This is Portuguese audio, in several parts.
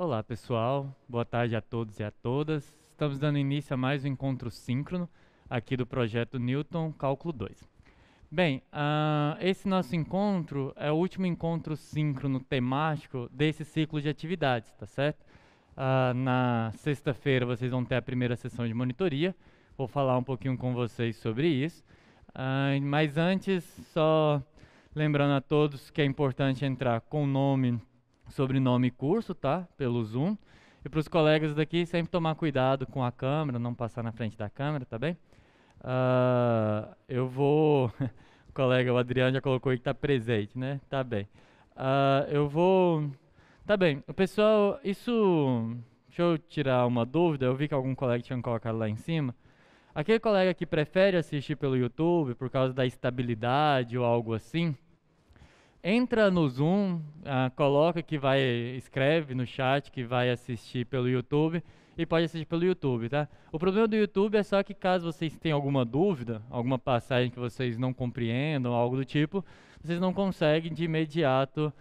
Olá pessoal, boa tarde a todos e a todas. Estamos dando início a mais um encontro síncrono aqui do projeto Newton Cálculo 2. Bem, esse nosso encontro é o último encontro síncrono temático desse ciclo de atividades, tá certo? Na sexta-feira vocês vão ter a primeira sessão de monitoria, vou falar um pouquinho com vocês sobre isso. Mas antes, só lembrando a todos que é importante entrar com nome, sobrenome e curso, tá? Pelo Zoom. E para os colegas daqui, sempre tomar cuidado com a câmera, não passar na frente da câmera, tá bem? Eu vou... O colega, o Adriano, já colocou aí que tá presente, né? Tá bem. Tá bem. O pessoal, isso... Deixa eu tirar uma dúvida, eu vi que algum colega tinha colocado lá em cima. Aquele colega que prefere assistir pelo YouTube por causa da estabilidade ou algo assim, entra no Zoom, coloca que vai, escreve no chat que vai assistir pelo YouTube e pode assistir pelo YouTube, tá? O problema do YouTube é só que caso vocês tenham alguma dúvida, alguma passagem que vocês não compreendam, algo do tipo, vocês não conseguem de imediato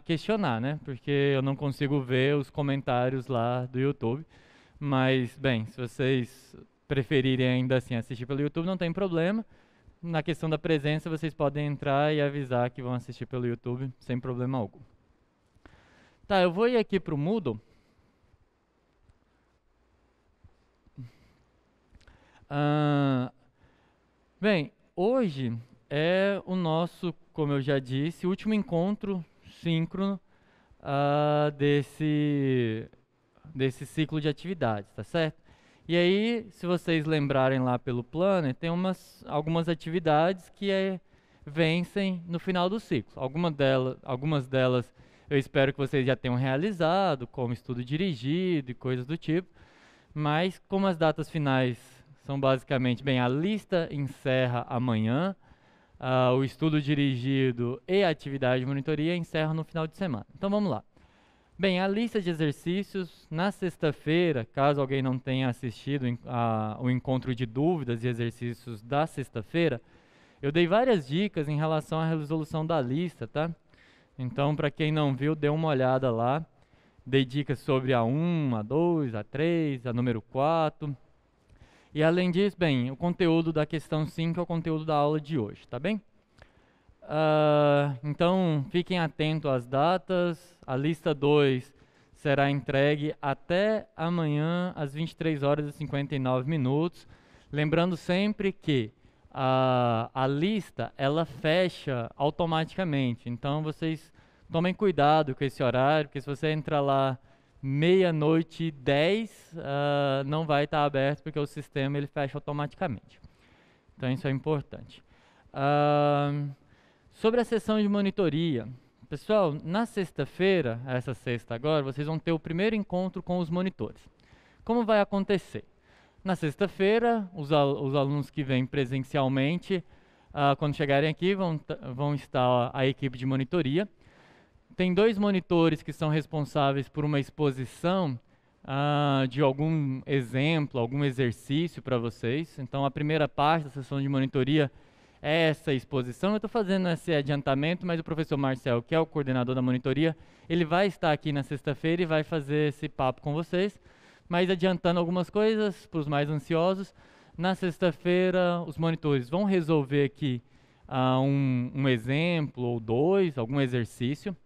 questionar, né? Porque eu não consigo ver os comentários lá do YouTube. Mas, bem, se vocês preferirem ainda assim assistir pelo YouTube, não tem problema. Na questão da presença, vocês podem entrar e avisar que vão assistir pelo YouTube sem problema algum. Tá, eu vou ir aqui para o Moodle. Bem, hoje é o nosso, como eu já disse, último encontro síncrono desse ciclo de atividades, tá certo? E aí, se vocês lembrarem lá pelo planner, tem algumas atividades que vencem no final do ciclo. Algumas delas eu espero que vocês já tenham realizado, como estudo dirigido e coisas do tipo. Mas como as datas finais são basicamente, bem, a lista encerra amanhã, o estudo dirigido e a atividade de monitoria encerram no final de semana. Então vamos lá. Bem, a lista de exercícios, na sexta-feira, caso alguém não tenha assistido o encontro de dúvidas e exercícios da sexta-feira, eu dei várias dicas em relação à resolução da lista, tá? Então, para quem não viu, dê uma olhada lá. Dei dicas sobre a 1, a 2, a 3, a número 4. E além disso, bem, o conteúdo da questão 5 é o conteúdo da aula de hoje, tá bem? Então, fiquem atentos às datas. A lista 2 será entregue até amanhã, às 23 horas e 59 minutos. Lembrando sempre que a lista, ela fecha automaticamente. Então, vocês tomem cuidado com esse horário, porque se você entrar lá meia-noite e 10, não vai estar aberto, porque o sistema ele fecha automaticamente. Então, isso é importante. Sobre a sessão de monitoria, pessoal, na sexta-feira, essa sexta agora, vocês vão ter o primeiro encontro com os monitores. Como vai acontecer? Na sexta-feira, os alunos que vêm presencialmente, quando chegarem aqui, vão estar a equipe de monitoria. Tem 2 monitores que são responsáveis por uma exposição de algum exemplo, algum exercício para vocês. Então, a primeira parte da sessão de monitoria é essa exposição. Eu estou fazendo esse adiantamento, mas o professor Marcel, que é o coordenador da monitoria, ele vai estar aqui na sexta-feira e vai fazer esse papo com vocês. Mas adiantando algumas coisas para os mais ansiosos, na sexta-feira os monitores vão resolver aqui um exemplo ou 2, algum exercício.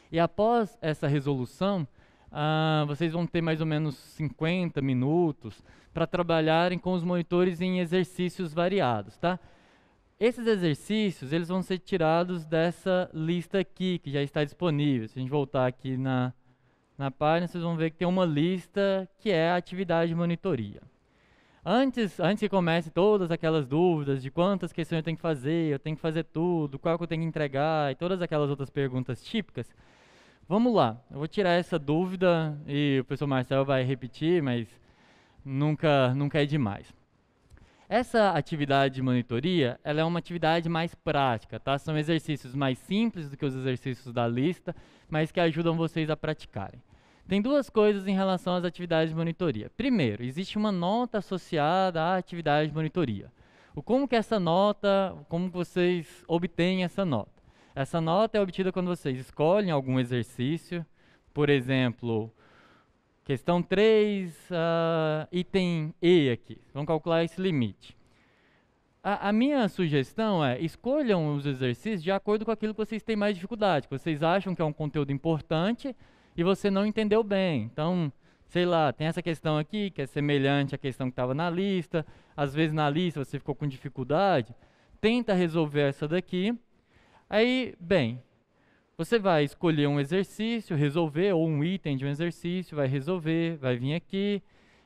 E após essa resolução, vocês vão ter mais ou menos 50 minutos para trabalharem com os monitores em exercícios variados, tá? Esses exercícios, eles vão ser tirados dessa lista aqui, que já está disponível. Se a gente voltar aqui na página, vocês vão ver que tem uma lista que é a atividade de monitoria. Antes que comece todas aquelas dúvidas de quantas questões eu tenho que fazer tudo, qual que eu tenho que entregar e todas aquelas outras perguntas típicas, vamos lá. Eu vou tirar essa dúvida e o professor Marcel vai repetir, mas nunca é demais. Essa atividade de monitoria, ela é uma atividade mais prática, tá? São exercícios mais simples do que os exercícios da lista, mas que ajudam vocês a praticarem. Tem 2 coisas em relação às atividades de monitoria. Primeiro, existe uma nota associada à atividade de monitoria. Como vocês obtêm essa nota? Essa nota é obtida quando vocês escolhem algum exercício por exemplo, questão 3, item E aqui. Vamos calcular esse limite. A minha sugestão é, escolham os exercícios de acordo com aquilo que vocês têm mais dificuldade, que vocês acham que é um conteúdo importante e você não entendeu bem. Então, sei lá, tem essa questão aqui que é semelhante à questão que estava na lista. Às vezes na lista você ficou com dificuldade. Tenta resolver essa daqui. Aí, bem, você vai escolher um exercício, resolver, ou um item de um exercício, vai resolver, vai vir aqui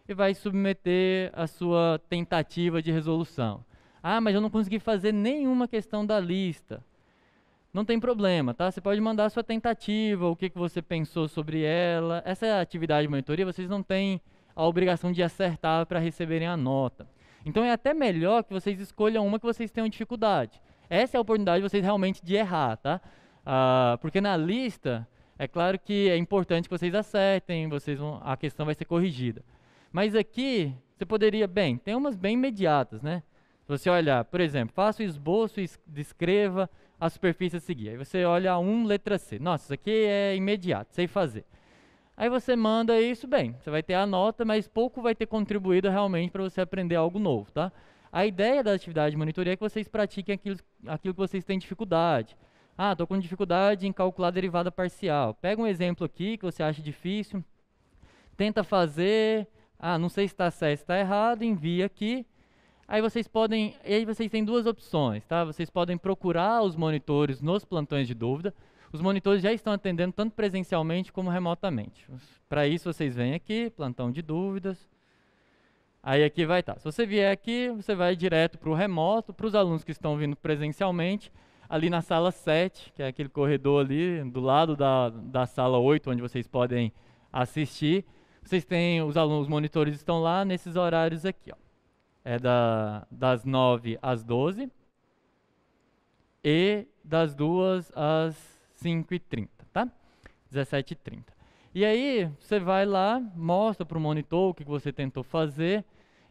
e vai submeter a sua tentativa de resolução. Ah, mas eu não consegui fazer nenhuma questão da lista. Não tem problema, tá? Você pode mandar a sua tentativa, o que você pensou sobre ela. Essa atividade de monitoria, vocês não têm a obrigação de acertar para receberem a nota. Então é até melhor que vocês escolham uma que vocês tenham dificuldade. Essa é a oportunidade de vocês realmente de errar, tá? Porque na lista, é claro que é importante que vocês acertem, a questão vai ser corrigida. Mas aqui, você poderia, bem, tem umas bem imediatas, né? Se você olhar, por exemplo, faça o esboço e descreva a superfície a seguir. Aí você olha 1, letra C. Nossa, isso aqui é imediato, sei fazer. Aí você manda isso, bem, você vai ter a nota, mas pouco vai ter contribuído realmente para você aprender algo novo, tá? A ideia da atividade de monitoria é que vocês pratiquem aquilo que vocês têm dificuldade. Ah, estou com dificuldade em calcular derivada parcial. Pega um exemplo aqui que você acha difícil, tenta fazer, não sei se está certo, se está errado, envia aqui. Aí vocês têm duas opções, tá? Vocês podem procurar os monitores nos plantões de dúvida. Os monitores já estão atendendo tanto presencialmente como remotamente. Para isso vocês vêm aqui, plantão de dúvidas. Aí aqui vai estar. Se você vier aqui, você vai direto para o remoto. Para os alunos que estão vindo presencialmente, ali na sala 7, que é aquele corredor ali, do lado da sala 8, onde vocês podem assistir. Vocês têm, os monitores estão lá nesses horários aqui, ó. É das 9 às 12 e das 2 às 5h30, tá? 17h30. E aí, você vai lá, mostra para o monitor o que você tentou fazer,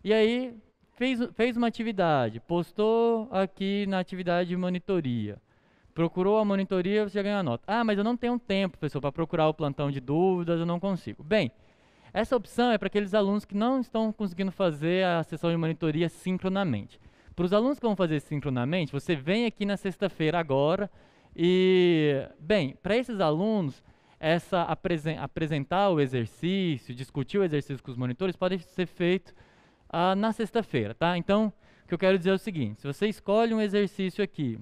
e aí fez uma atividade, postou aqui na atividade de monitoria. Procurou a monitoria, você já ganhou a nota. Ah, mas eu não tenho tempo, professor, para procurar o plantão de dúvidas, eu não consigo. Bem, essa opção é para aqueles alunos que não estão conseguindo fazer a sessão de monitoria sincronamente. Para os alunos que vão fazer sincronamente, você vem aqui na sexta-feira agora e, bem, para esses alunos, apresentar o exercício, discutir o exercício com os monitores, pode ser feito na sexta-feira, tá? Então, o que eu quero dizer é o seguinte, se você escolhe um exercício aqui,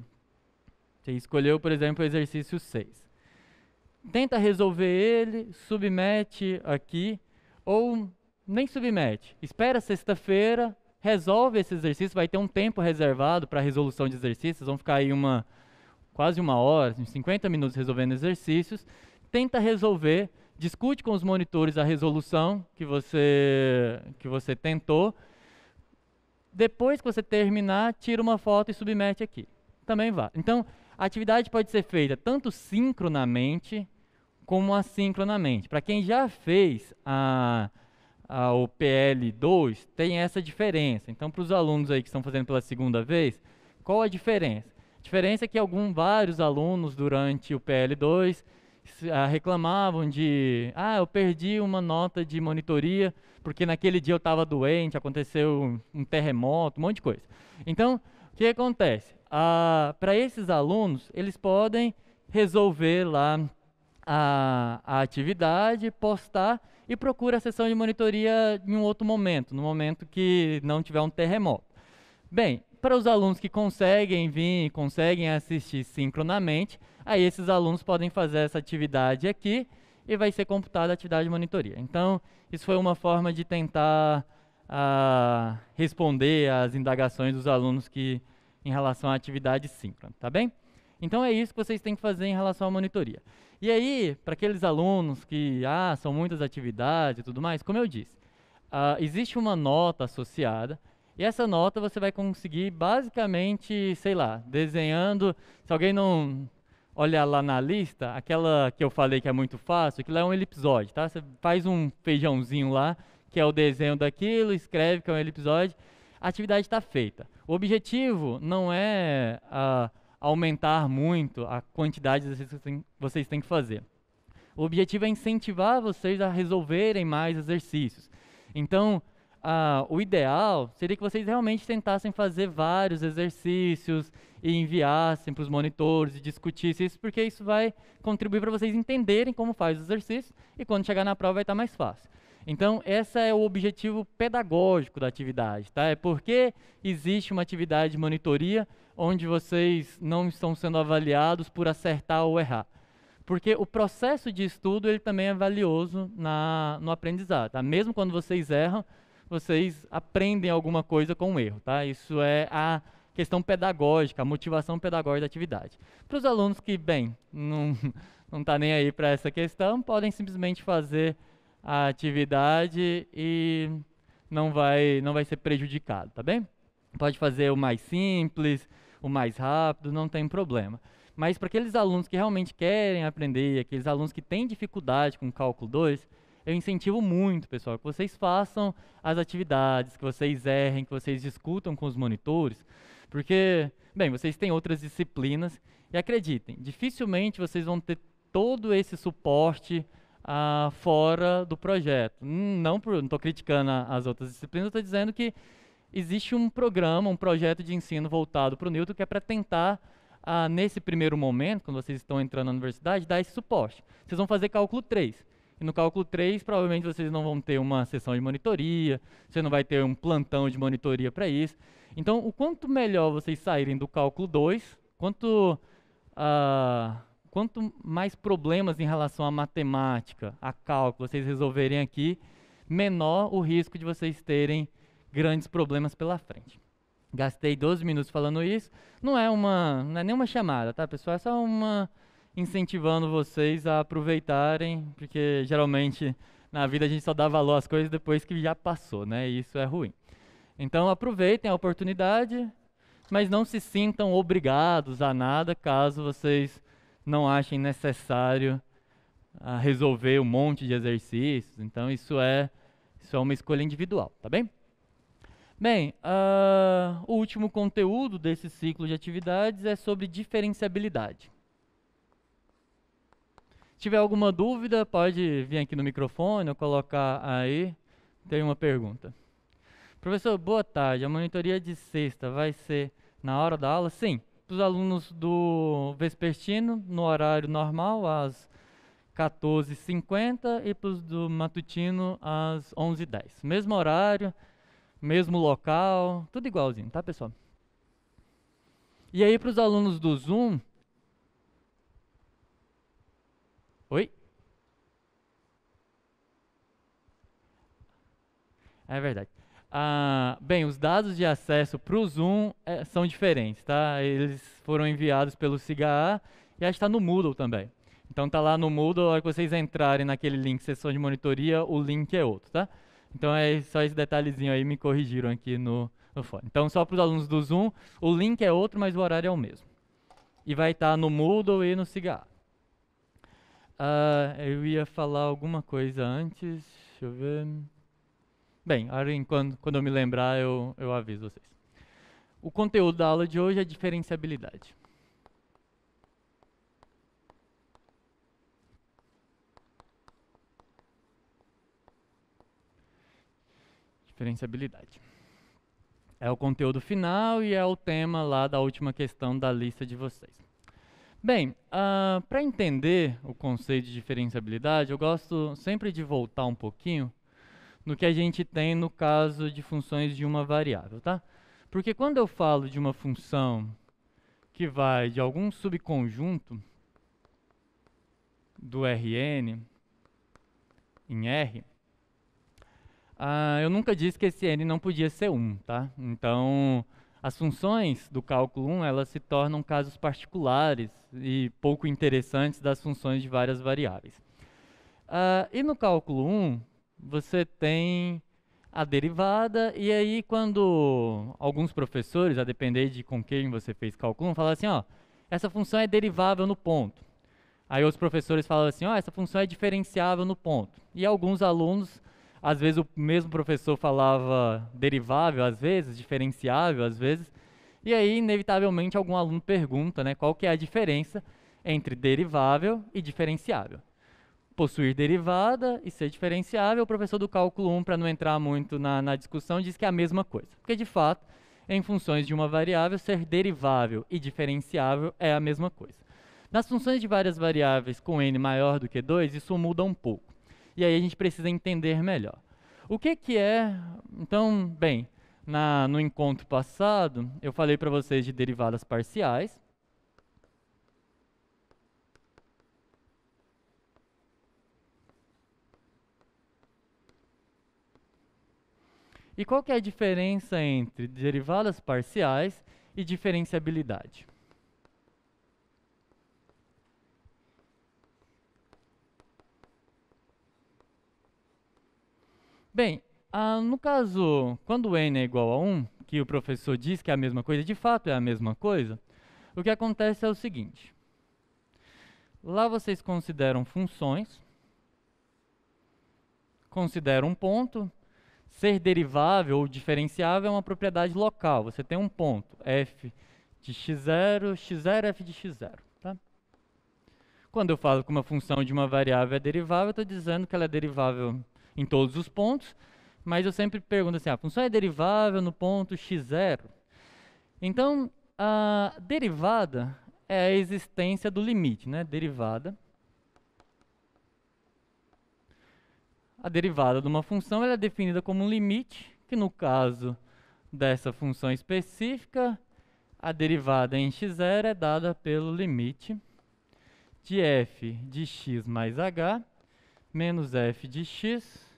você escolheu, por exemplo, o exercício 6, tenta resolver ele, submete aqui, ou nem submete, espera sexta-feira, resolve esse exercício, vai ter um tempo reservado para resolução de exercícios, vão ficar aí quase uma hora, uns 50 minutos resolvendo exercícios, tenta resolver, discute com os monitores a resolução que você tentou, depois que você terminar, tira uma foto e submete aqui, também vale. Então, a atividade pode ser feita tanto sincronamente, como assincronamente. Para quem já fez o PL2, tem essa diferença. Então, para os alunos aí que estão fazendo pela segunda vez, qual a diferença? A diferença é que vários alunos durante o PL2 reclamavam de, eu perdi uma nota de monitoria, porque naquele dia eu estava doente, aconteceu um terremoto, um monte de coisa. Então, o que acontece? Para esses alunos, eles podem resolver lá a atividade, postar e procura a sessão de monitoria em um outro momento, no momento que não tiver um terremoto. Bem, para os alunos que conseguem vir, conseguem assistir sincronamente, aí esses alunos podem fazer essa atividade aqui e vai ser computada a atividade de monitoria. Então, isso foi uma forma de tentar responder às indagações dos alunos em relação à atividade síncrona, tá bem? Então é isso que vocês têm que fazer em relação à monitoria. E aí, para aqueles alunos que, são muitas atividades e tudo mais, como eu disse, existe uma nota associada, e essa nota você vai conseguir basicamente, sei lá, desenhando, se alguém não olhar lá na lista, aquela que eu falei que é muito fácil, aquilo é um elipsoide, tá? Você faz um feijãozinho lá, que é o desenho daquilo, escreve que é um elipsoide, a atividade está feita. O objetivo não é aumentar muito a quantidade de exercícios que vocês têm que fazer. O objetivo é incentivar vocês a resolverem mais exercícios. Então, o ideal seria que vocês realmente tentassem fazer vários exercícios e enviassem para os monitores e discutissem isso, porque isso vai contribuir para vocês entenderem como faz o exercício e quando chegar na prova vai estar mais fácil. Então, esse é o objetivo pedagógico da atividade, tá? É porque existe uma atividade de monitoria onde vocês não estão sendo avaliados por acertar ou errar. Porque o processo de estudo ele também é valioso no aprendizado, tá? Mesmo quando vocês erram, vocês aprendem alguma coisa com o erro, tá? Isso é a questão pedagógica, a motivação pedagógica da atividade. Para os alunos que, bem, não tá nem aí para essa questão, podem simplesmente fazer a atividade e não vai ser prejudicado, tá bem? Pode fazer o mais simples, o mais rápido, não tem problema. Mas para aqueles alunos que realmente querem aprender, aqueles alunos que têm dificuldade com cálculo 2, eu incentivo muito, pessoal, que vocês façam as atividades, que vocês errem, que vocês discutam com os monitores, porque, bem, vocês têm outras disciplinas e acreditem, dificilmente vocês vão ter todo esse suporte fora do projeto. Não estou criticando as outras disciplinas, estou dizendo que existe um programa, um projeto de ensino voltado para o Newton que é para tentar, nesse primeiro momento, quando vocês estão entrando na universidade, dar esse suporte. Vocês vão fazer cálculo 3. E no cálculo 3, provavelmente vocês não vão ter uma sessão de monitoria, você não vai ter um plantão de monitoria para isso. Então, o quanto melhor vocês saírem do cálculo 2, quanto mais problemas em relação à matemática, a cálculo, vocês resolverem aqui, menor o risco de vocês terem grandes problemas pela frente. Gastei 12 minutos falando isso, não é nenhuma chamada, tá, pessoal? É só incentivando vocês a aproveitarem, porque geralmente na vida a gente só dá valor às coisas depois que já passou, né? E isso é ruim. Então aproveitem a oportunidade, mas não se sintam obrigados a nada caso vocês não achem necessário resolver um monte de exercícios. Então isso é uma escolha individual, tá bem? Bem, o último conteúdo desse ciclo de atividades é sobre diferenciabilidade. Se tiver alguma dúvida, pode vir aqui no microfone ou colocar aí. Tem uma pergunta. Professor, boa tarde. A monitoria de sexta vai ser na hora da aula? Sim. Para os alunos do vespertino, no horário normal, às 14h50, e para os do matutino, às 11h10. Mesmo horário, mesmo local, tudo igualzinho, tá, pessoal? E aí, para os alunos do Zoom... Oi? É verdade. Bem, os dados de acesso para o Zoom são diferentes, tá? Eles foram enviados pelo SIGA e acho que está no Moodle também. Então está lá no Moodle, a hora que vocês entrarem naquele link sessão de monitoria, o link é outro, tá? Então é só esse detalhezinho aí, me corrigiram aqui no fórum. Então só para os alunos do Zoom, o link é outro, mas o horário é o mesmo. E vai estar no Moodle e no SIGA. Eu ia falar alguma coisa antes, deixa eu ver... Bem, quando eu me lembrar, eu aviso vocês. O conteúdo da aula de hoje é diferenciabilidade. Diferenciabilidade. É o conteúdo final e é o tema lá da última questão da lista de vocês. Bem, para entender o conceito de diferenciabilidade, eu gosto sempre de voltar um pouquinho no que a gente tem no caso de funções de uma variável, tá? Porque quando eu falo de uma função que vai de algum subconjunto do Rn em R, eu nunca disse que esse n não podia ser 1, tá? Então, as funções do cálculo 1, elas se tornam casos particulares e pouco interessantes das funções de várias variáveis. E no cálculo 1, você tem a derivada, e aí quando alguns professores, a depender de com quem você fez cálculo 1, falam assim, ó, essa função é derivável no ponto. Aí os professores falam assim, ó, essa função é diferenciável no ponto. E alguns alunos, às vezes o mesmo professor falava derivável, às vezes, diferenciável, às vezes, e aí inevitavelmente algum aluno pergunta, né, qual que é a diferença entre derivável e diferenciável. possuir derivada e ser diferenciável. O professor do cálculo 1, para não entrar muito na discussão, diz que é a mesma coisa. Porque, de fato, em funções de uma variável, ser derivável e diferenciável é a mesma coisa. Nas funções de várias variáveis com n maior do que 2, isso muda um pouco. E aí a gente precisa entender melhor. O que é... Então, bem, no encontro passado, eu falei para vocês de derivadas parciais. E qual que é a diferença entre derivadas parciais e diferenciabilidade? Bem, no caso, quando n é igual a 1, que o professor diz que é a mesma coisa, de fato é a mesma coisa, o que acontece é o seguinte. Lá vocês consideram funções, consideram um ponto. Ser derivável ou diferenciável é uma propriedade local. Você tem um ponto, f de x0, x0, f de x0. Tá? Quando eu falo que uma função de uma variável é derivável, eu estou dizendo que ela é derivável em todos os pontos, mas eu sempre pergunto assim, a função é derivável no ponto x0? Então, a derivada é a existência do limite, né? Derivada. A derivada de uma função ela é definida como um limite, que no caso dessa função específica, a derivada em x0 é dada pelo limite de f de x mais h menos f de x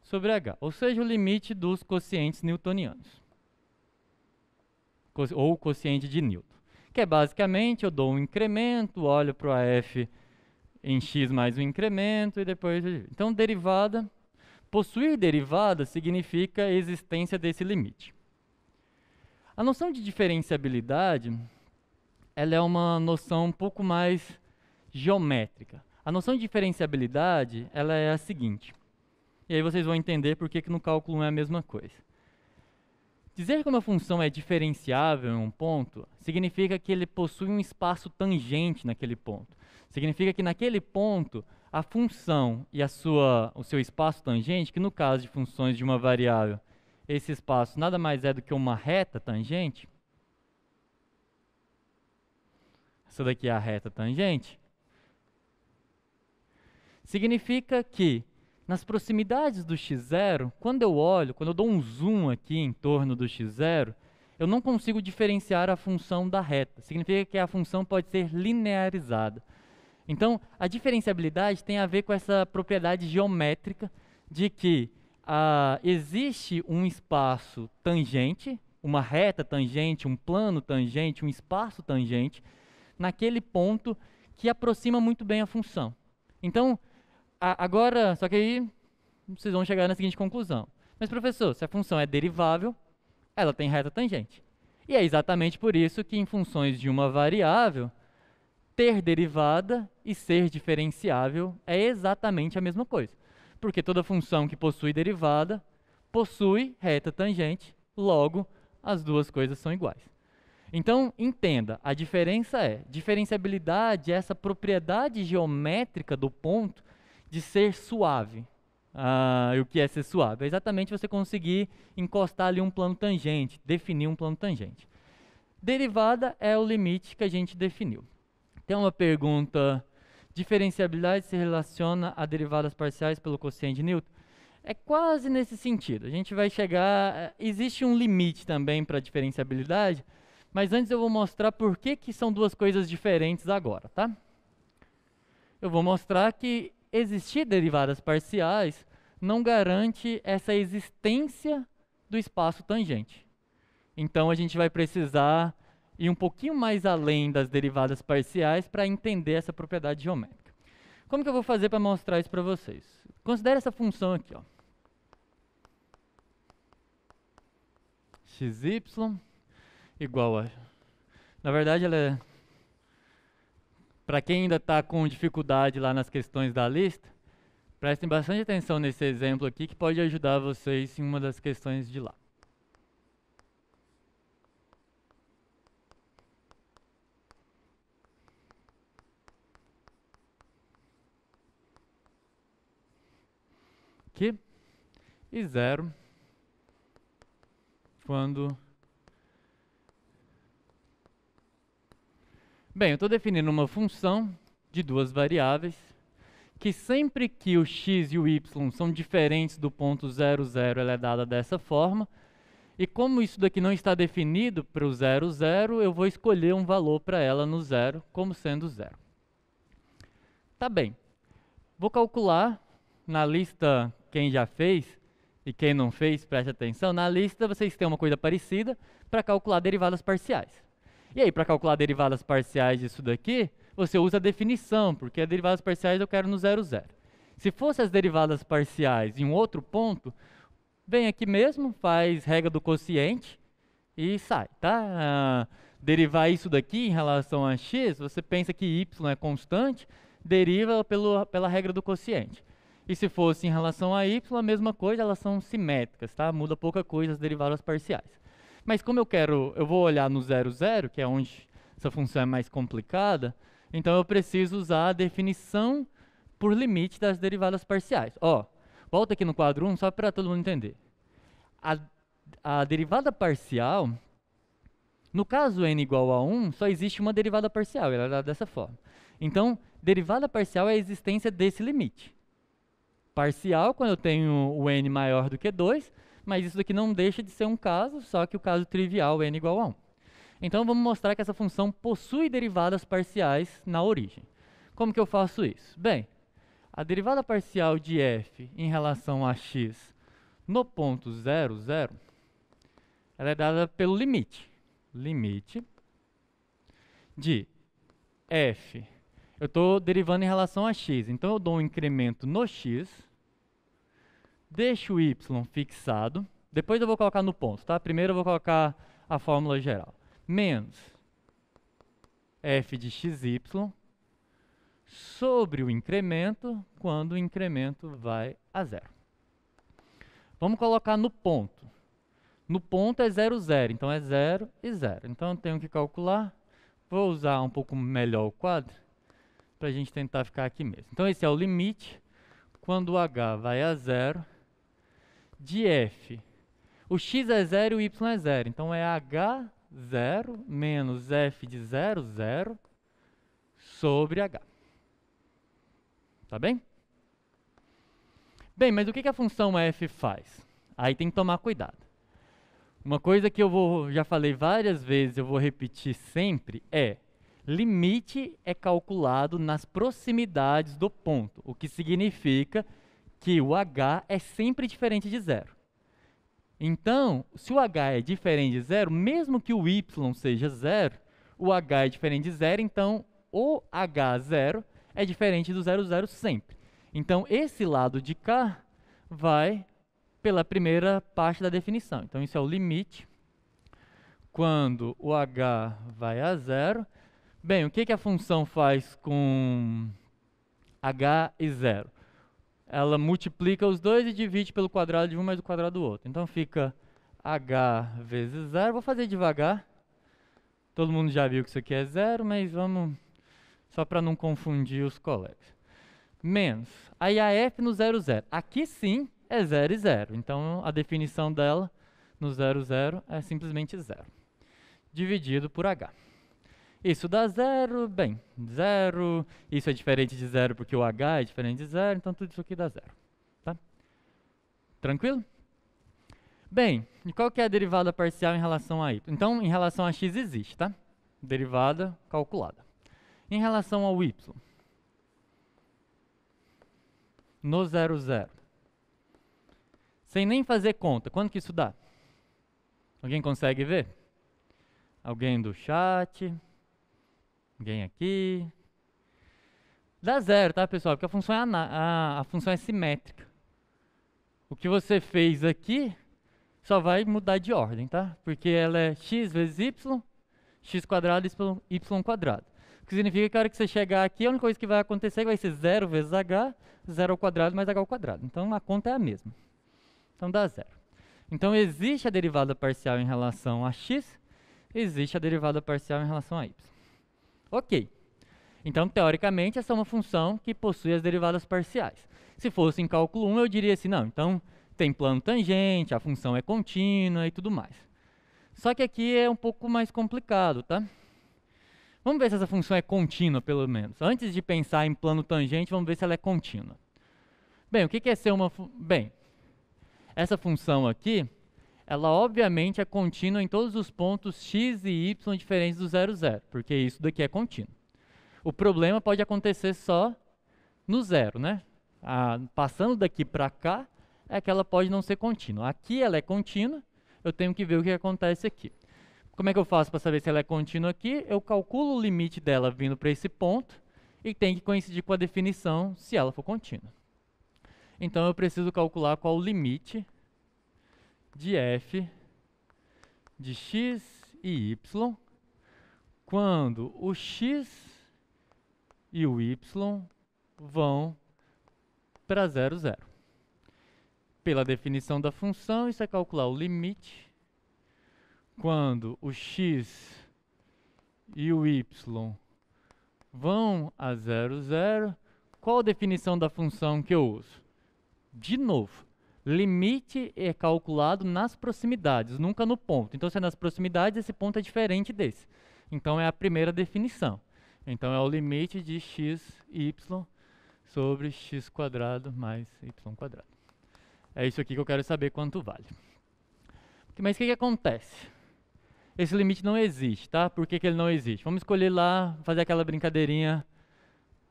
sobre h, ou seja, o limite dos quocientes newtonianos, ou o quociente de Newton, que é basicamente eu dou um incremento, olho para a f em x mais um incremento e depois... Então, derivada, possuir derivada significa a existência desse limite. A noção de diferenciabilidade, ela é uma noção um pouco mais geométrica. A noção de diferenciabilidade, ela é a seguinte. E aí vocês vão entender por que no cálculo 1 é a mesma coisa. Dizer que uma função é diferenciável em um ponto significa que ele possui um espaço tangente naquele ponto. Significa que naquele ponto a função e o seu espaço tangente, que no caso de funções de uma variável, esse espaço nada mais é do que uma reta tangente. Essa daqui é a reta tangente. Significa que nas proximidades do x0, quando eu dou um zoom aqui em torno do x0, eu não consigo diferenciar a função da reta. Significa que a função pode ser linearizada. Então, a diferenciabilidade tem a ver com essa propriedade geométrica de que existe um espaço tangente, uma reta tangente, um plano tangente, um espaço tangente, naquele ponto que aproxima muito bem a função. Então, agora, só que aí vocês vão chegar na seguinte conclusão. Mas, professor, se a função é derivável, ela tem reta tangente. E é exatamente por isso que em funções de uma variável, ter derivada e ser diferenciável é exatamente a mesma coisa. Porque toda função que possui derivada possui reta tangente, logo as duas coisas são iguais. Então, entenda, a diferença diferenciabilidade é essa propriedade geométrica do ponto de ser suave. E o que é ser suave? É exatamente você conseguir encostar ali um plano tangente, definir um plano tangente. Derivada é o limite que a gente definiu. Tem uma pergunta, diferenciabilidade se relaciona a derivadas parciais pelo quociente de Newton? É quase nesse sentido. A gente vai chegar... Existe um limite também para a diferenciabilidade, mas antes eu vou mostrar por que são duas coisas diferentes agora, tá? Eu vou mostrar que existir derivadas parciais não garante essa existência do espaço tangente. Então a gente vai precisar ir um pouquinho mais além das derivadas parciais para entender essa propriedade geométrica. Como que eu vou fazer para mostrar isso para vocês? Considere essa função aqui, ó. xy igual a... Na verdade, ela é... Para quem ainda está com dificuldade lá nas questões da lista, prestem bastante atenção nesse exemplo aqui, que pode ajudar vocês em uma das questões de lá. aqui, e 0 quando... Bem, eu estou definindo uma função de duas variáveis, que sempre que o x e o y são diferentes do ponto 0, 0, ela é dada dessa forma. E como isso daqui não está definido para o 0, 0, eu vou escolher um valor para ela no 0, como sendo 0. Tá bem. Vou calcular na lista, quem já fez e quem não fez, preste atenção, na lista vocês têm uma coisa parecida para calcular derivadas parciais. E aí, para calcular derivadas parciais disso daqui, você usa a definição, porque as derivadas parciais eu quero no 0, 0. Se fosse as derivadas parciais em um outro ponto, vem aqui mesmo, faz regra do quociente e sai, tá? Derivar isso daqui em relação a x, você pensa que y é constante, deriva pela regra do quociente. E se fosse em relação a y, a mesma coisa, elas são simétricas, tá? Muda pouca coisa as derivadas parciais. Mas como eu vou olhar no 0, 0, que é onde essa função é mais complicada, então eu preciso usar a definição por limite das derivadas parciais. Ó, volta aqui no quadro 1, só para todo mundo entender. A derivada parcial, no caso n igual a 1, só existe uma derivada parcial, ela é dada dessa forma. Então, derivada parcial é a existência desse limite. Parcial, quando eu tenho o n maior do que 2, mas isso daqui não deixa de ser um caso, só que o caso trivial n igual a 1. Então, vamos mostrar que essa função possui derivadas parciais na origem. Como que eu faço isso? Bem, a derivada parcial de f em relação a x no ponto 0, 0, ela é dada pelo limite. Limite de f. Eu estou derivando em relação a x, então eu dou um incremento no x, deixo o y fixado, depois eu vou colocar no ponto, tá? Primeiro eu vou colocar a fórmula geral. Menos f de xy sobre o incremento, quando o incremento vai a 0. Vamos colocar no ponto. No ponto é 0, 0, então é 0 e 0. Então eu tenho que calcular, vou usar um pouco melhor o quadro, para a gente tentar ficar aqui mesmo. Então esse é o limite, quando o h vai a 0, de f. O x é 0 e o y é 0, então é h0 menos f de 0, 0 sobre h. Tá bem? Bem, mas o que a função f faz? Aí tem que tomar cuidado. Uma coisa que já falei várias vezes, eu vou repetir sempre, é limite é calculado nas proximidades do ponto, o que significa que o h é sempre diferente de 0. Então, se o h é diferente de 0, mesmo que o y seja 0, o h é diferente de 0, então o h0 é diferente do 0, 0 sempre. Então, esse lado de cá vai pela primeira parte da definição. Então, isso é o limite quando o h vai a 0. Bem, o que a função faz com h e 0? Ela multiplica os dois e divide pelo quadrado de um mais o quadrado do outro. Então fica h vezes 0. Vou fazer devagar. Todo mundo já viu que isso aqui é 0, mas vamos só para não confundir os colegas. Menos. Aí a f no 0, 0. Aqui sim é 0 e 0. Então a definição dela no 0, 0 é simplesmente 0. Dividido por h. Isso dá 0, bem, 0, isso é diferente de 0 porque o h é diferente de 0, então tudo isso aqui dá 0, tá? Tranquilo? Bem, e qual que é a derivada parcial em relação a y? Então, em relação a x existe, tá? Derivada calculada. Em relação ao y, no 0, 0, sem nem fazer conta, quanto que isso dá? Alguém consegue ver? Alguém do chat? Alguém aqui? Dá 0, tá, pessoal? Porque a função a função é simétrica. O que você fez aqui só vai mudar de ordem, tá? Porque ela é x vezes y, x quadrado y quadrado. O que significa que a hora que você chegar aqui, a única coisa que vai acontecer vai ser 0 vezes h, 0 ao quadrado mais h ao quadrado. Então a conta é a mesma. Então dá 0. Então existe a derivada parcial em relação a x, existe a derivada parcial em relação a y. Ok. Então, teoricamente, essa é uma função que possui as derivadas parciais. Se fosse em cálculo 1, eu diria assim, não, então tem plano tangente, a função é contínua e tudo mais. Só que aqui é um pouco mais complicado, tá? Vamos ver se essa função é contínua, pelo menos. Antes de pensar em plano tangente, vamos ver se ela é contínua. Bem, o que é ser uma... Bem, essa função aqui, ela obviamente é contínua em todos os pontos x e y diferentes do 0, 0, porque isso daqui é contínuo. O problema pode acontecer só no zero, né? Passando daqui para cá, é que ela pode não ser contínua. Aqui ela é contínua, eu tenho que ver o que acontece aqui. Como é que eu faço para saber se ela é contínua aqui? Eu calculo o limite dela vindo para esse ponto e tem que coincidir com a definição se ela for contínua. Então eu preciso calcular qual o limite de f de x e y quando o x e o y vão para 0, 0. Pela definição da função, isso é calcular o limite quando o x e o y vão a 0, 0. Qual a definição da função que eu uso? De novo, limite é calculado nas proximidades, nunca no ponto. Então, se é nas proximidades, esse ponto é diferente desse. Então, é a primeira definição. Então, é o limite de x, y sobre x² mais y². É isso aqui que eu quero saber quanto vale. Mas o que acontece? Esse limite não existe, tá? Por que ele não existe? Vamos escolher lá, fazer aquela brincadeirinha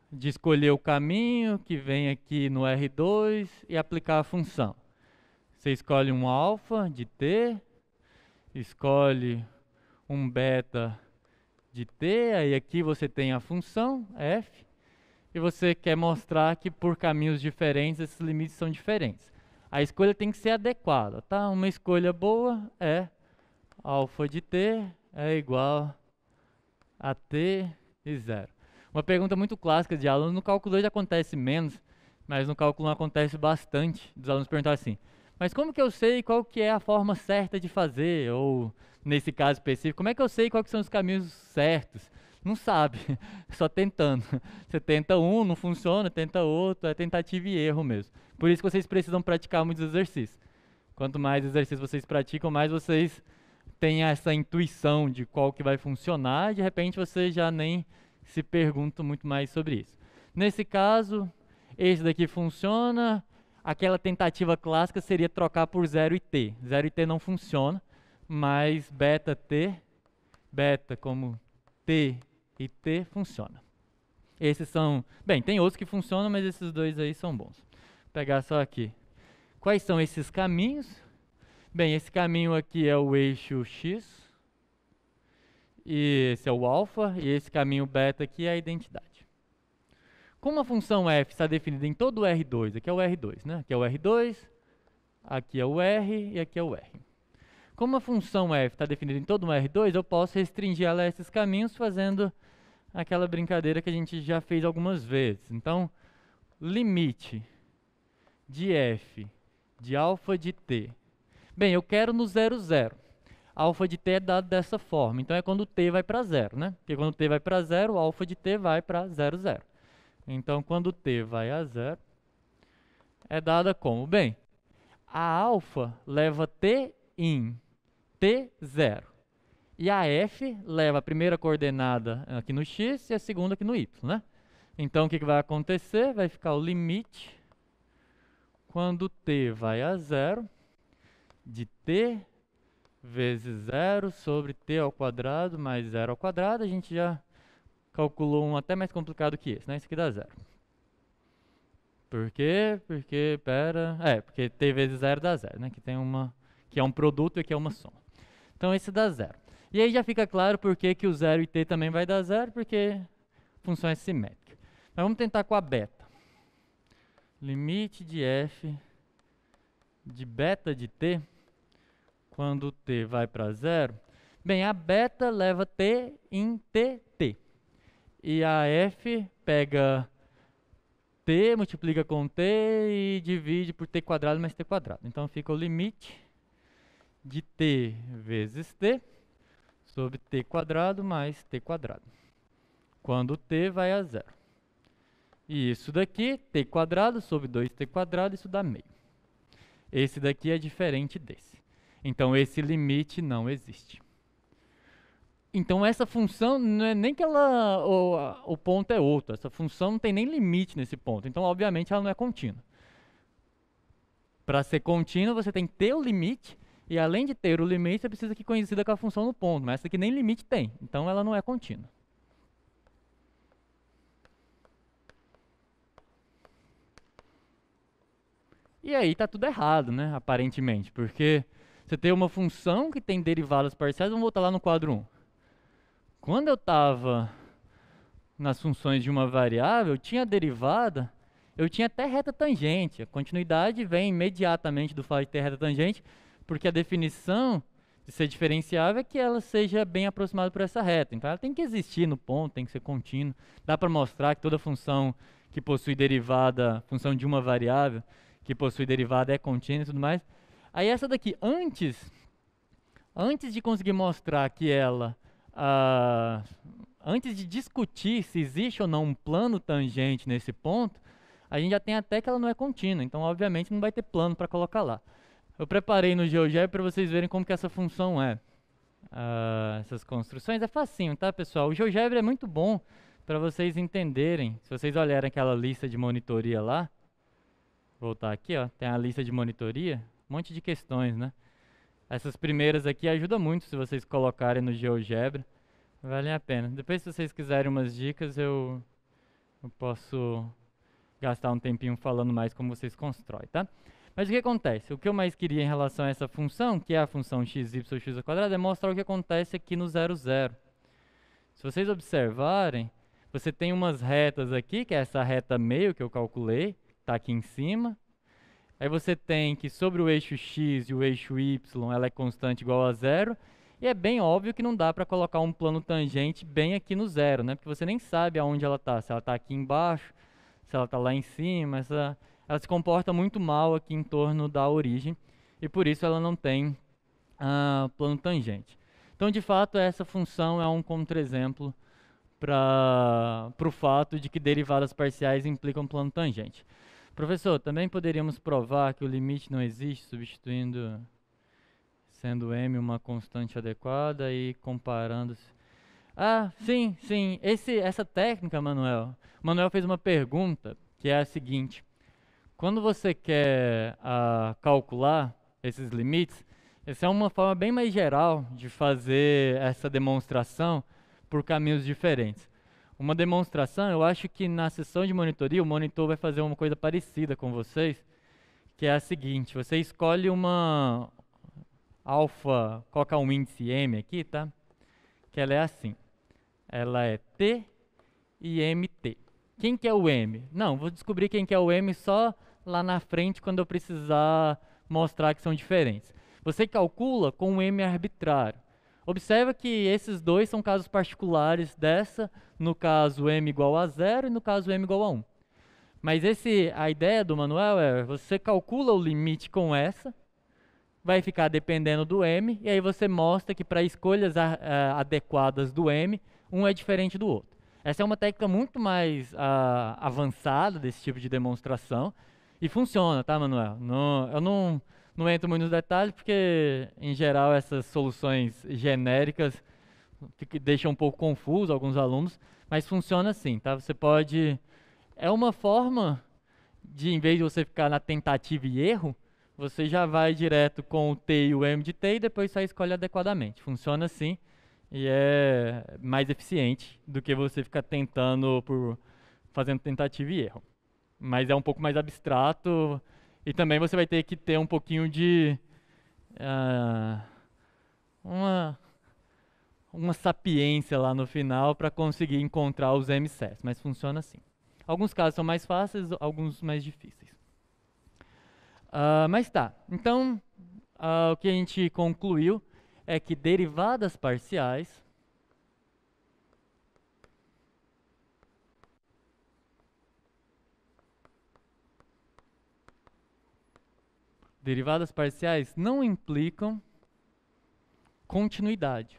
de escolher o caminho que vem aqui no R2 e aplicar a função. Você escolhe um alfa de t, escolhe um beta de t, aí aqui você tem a função f, e você quer mostrar que por caminhos diferentes esses limites são diferentes. A escolha tem que ser adequada, tá? Uma escolha boa é alfa de t é igual a t e 0. Uma pergunta muito clássica de alunos, no cálculo 2 acontece menos, mas no cálculo 1 acontece bastante, dos alunos perguntarem assim, mas como que eu sei qual que é a forma certa de fazer? Ou, nesse caso específico, como é que eu sei quais são os caminhos certos? Não sabe, só tentando. Você tenta um, não funciona, tenta outro, é tentativa e erro mesmo. Por isso que vocês precisam praticar muitos exercícios. Quanto mais exercícios vocês praticam, mais vocês têm essa intuição de qual que vai funcionar, e de repente você já nem se pergunta muito mais sobre isso. Nesse caso, esse daqui funciona. Aquela tentativa clássica seria trocar por 0 e t. 0 e t não funciona, mas beta t, beta como t e t funciona. Esses são... Bem, tem outros que funcionam, mas esses dois aí são bons. Vou pegar só aqui. Quais são esses caminhos? Bem, esse caminho aqui é o eixo x, e esse é o alfa, e esse caminho beta aqui é a identidade. Como a função f está definida em todo o R2, aqui é o R2, né? Aqui é o R2, aqui é o R e aqui é o R. Como a função f está definida em todo o R2, eu posso restringir ela a esses caminhos fazendo aquela brincadeira que a gente já fez algumas vezes. Então, limite de f de alfa de t. Bem, eu quero no 0, 0. Alfa de t é dado dessa forma, então é quando t vai para 0, né? Porque quando t vai para 0, o alfa de t vai para 0, 0. Então, quando t vai a 0, é dada como? Bem, a alfa leva t em t0. E a f leva a primeira coordenada aqui no x e a segunda aqui no y, né? Então, o que vai acontecer? Vai ficar o limite quando t vai a 0 de t vezes 0 sobre t² mais 0². A gente já calculou um até mais complicado que esse, né? Isso aqui dá 0. Por quê? Porque t vezes 0 dá 0, né? Que é um produto e aqui é uma soma. Então esse dá 0. E aí já fica claro por que o 0 e t também vai dar 0, porque a função é simétrica. Mas vamos tentar com a beta. Limite de f de beta de t quando t vai para 0. Bem, a beta leva t em tt. E a f pega t, multiplica com t e divide por t² mais t². Então fica o limite de t vezes t sobre t² mais t². quando t vai a zero. E isso daqui, t quadrado sobre 2t quadrado, isso dá meio. Esse daqui é diferente desse. Então esse limite não existe. Então essa função não é nem que ela, o ponto é outro. Essa função não tem nem limite nesse ponto. Então obviamente ela não é contínua. Para ser contínua você tem que ter o limite. E além de ter o limite, você precisa que coincida com a função no ponto. Mas essa aqui nem limite tem. Então ela não é contínua. E aí tá tudo errado, né? Aparentemente. Porque você tem uma função que tem derivadas parciais. Vamos voltar lá no quadro 1. Quando eu estava nas funções de uma variável, eu tinha derivada, eu tinha até reta tangente. A continuidade vem imediatamente do fato de ter reta tangente, porque a definição de ser diferenciável é que ela seja bem aproximada por essa reta. Então ela tem que existir no ponto, tem que ser contínua. Dá para mostrar que toda função que possui derivada, função de uma variável, que possui derivada é contínua e tudo mais. Aí essa daqui, antes de conseguir mostrar que ela... antes de discutir se existe ou não um plano tangente nesse ponto, a gente já tem até que ela não é contínua, então obviamente não vai ter plano para colocar lá. Eu preparei no GeoGebra para vocês verem como que essa função é. Essas construções é facinho, tá, pessoal? O GeoGebra é muito bom para vocês entenderem. Se vocês olharem aquela lista de monitoria lá, voltar aqui, ó, tem a lista de monitoria, um monte de questões, né? Essas primeiras aqui ajudam muito se vocês colocarem no GeoGebra. Vale a pena. Depois, se vocês quiserem umas dicas, eu posso gastar um tempinho falando mais como vocês constroem, tá? Mas o que acontece? O que eu mais queria em relação a essa função, que é a função x, y, x ao quadrado, é mostrar o que acontece aqui no 0, 0. Se vocês observarem, você tem umas retas aqui, que é essa reta meio que eu calculei, está aqui em cima. Aí você tem que sobre o eixo x e o eixo y, ela é constante igual a zero. E é bem óbvio que não dá para colocar um plano tangente bem aqui no zero, né? Porque você nem sabe aonde ela está. Se ela está aqui embaixo, se ela está lá em cima. Ela se comporta muito mal aqui em torno da origem. E por isso ela não tem plano tangente. Então, de fato, essa função é um contra-exemplo para o fato de que derivadas parciais implicam plano tangente. Professor, também poderíamos provar que o limite não existe, substituindo, sendo m uma constante adequada e comparando... sim, sim. Essa técnica, Manuel. O Manuel fez uma pergunta que é a seguinte. Quando você quer calcular esses limites, essa é uma forma bem mais geral de fazer essa demonstração por caminhos diferentes. Uma demonstração, eu acho que na sessão de monitoria, o monitor vai fazer uma coisa parecida com vocês, que é a seguinte, você escolhe uma alfa, coloca um índice m aqui, tá? Que ela é assim, ela é t e mt. Quem que é o m? Não, vou descobrir quem que é o m só lá na frente, quando eu precisar mostrar que são diferentes. Você calcula com um m arbitrário. Observa que esses dois são casos particulares dessa, no caso m igual a 0 e no caso m igual a 1. Mas a ideia do Manuel é, você calcula o limite com essa, vai ficar dependendo do m, e aí você mostra que para escolhas adequadas do m, um é diferente do outro. Essa é uma técnica muito mais avançada desse tipo de demonstração, e funciona, tá, Manuel? Eu não entro muito nos detalhes, porque, em geral, essas soluções genéricas deixam um pouco confuso alguns alunos, mas funciona assim, tá? Você pode... É uma forma de, em vez de você ficar na tentativa e erro, você já vai direto com o t e o m de t e depois só escolhe adequadamente. Funciona assim e é mais eficiente do que você ficar tentando fazendo tentativa e erro. Mas é um pouco mais abstrato e também você vai ter que ter um pouquinho de uma sapiência lá no final para conseguir encontrar os MCs, mas funciona assim. Alguns casos são mais fáceis, alguns mais difíceis. Mas tá, então o que a gente concluiu é que derivadas parciais não implicam continuidade.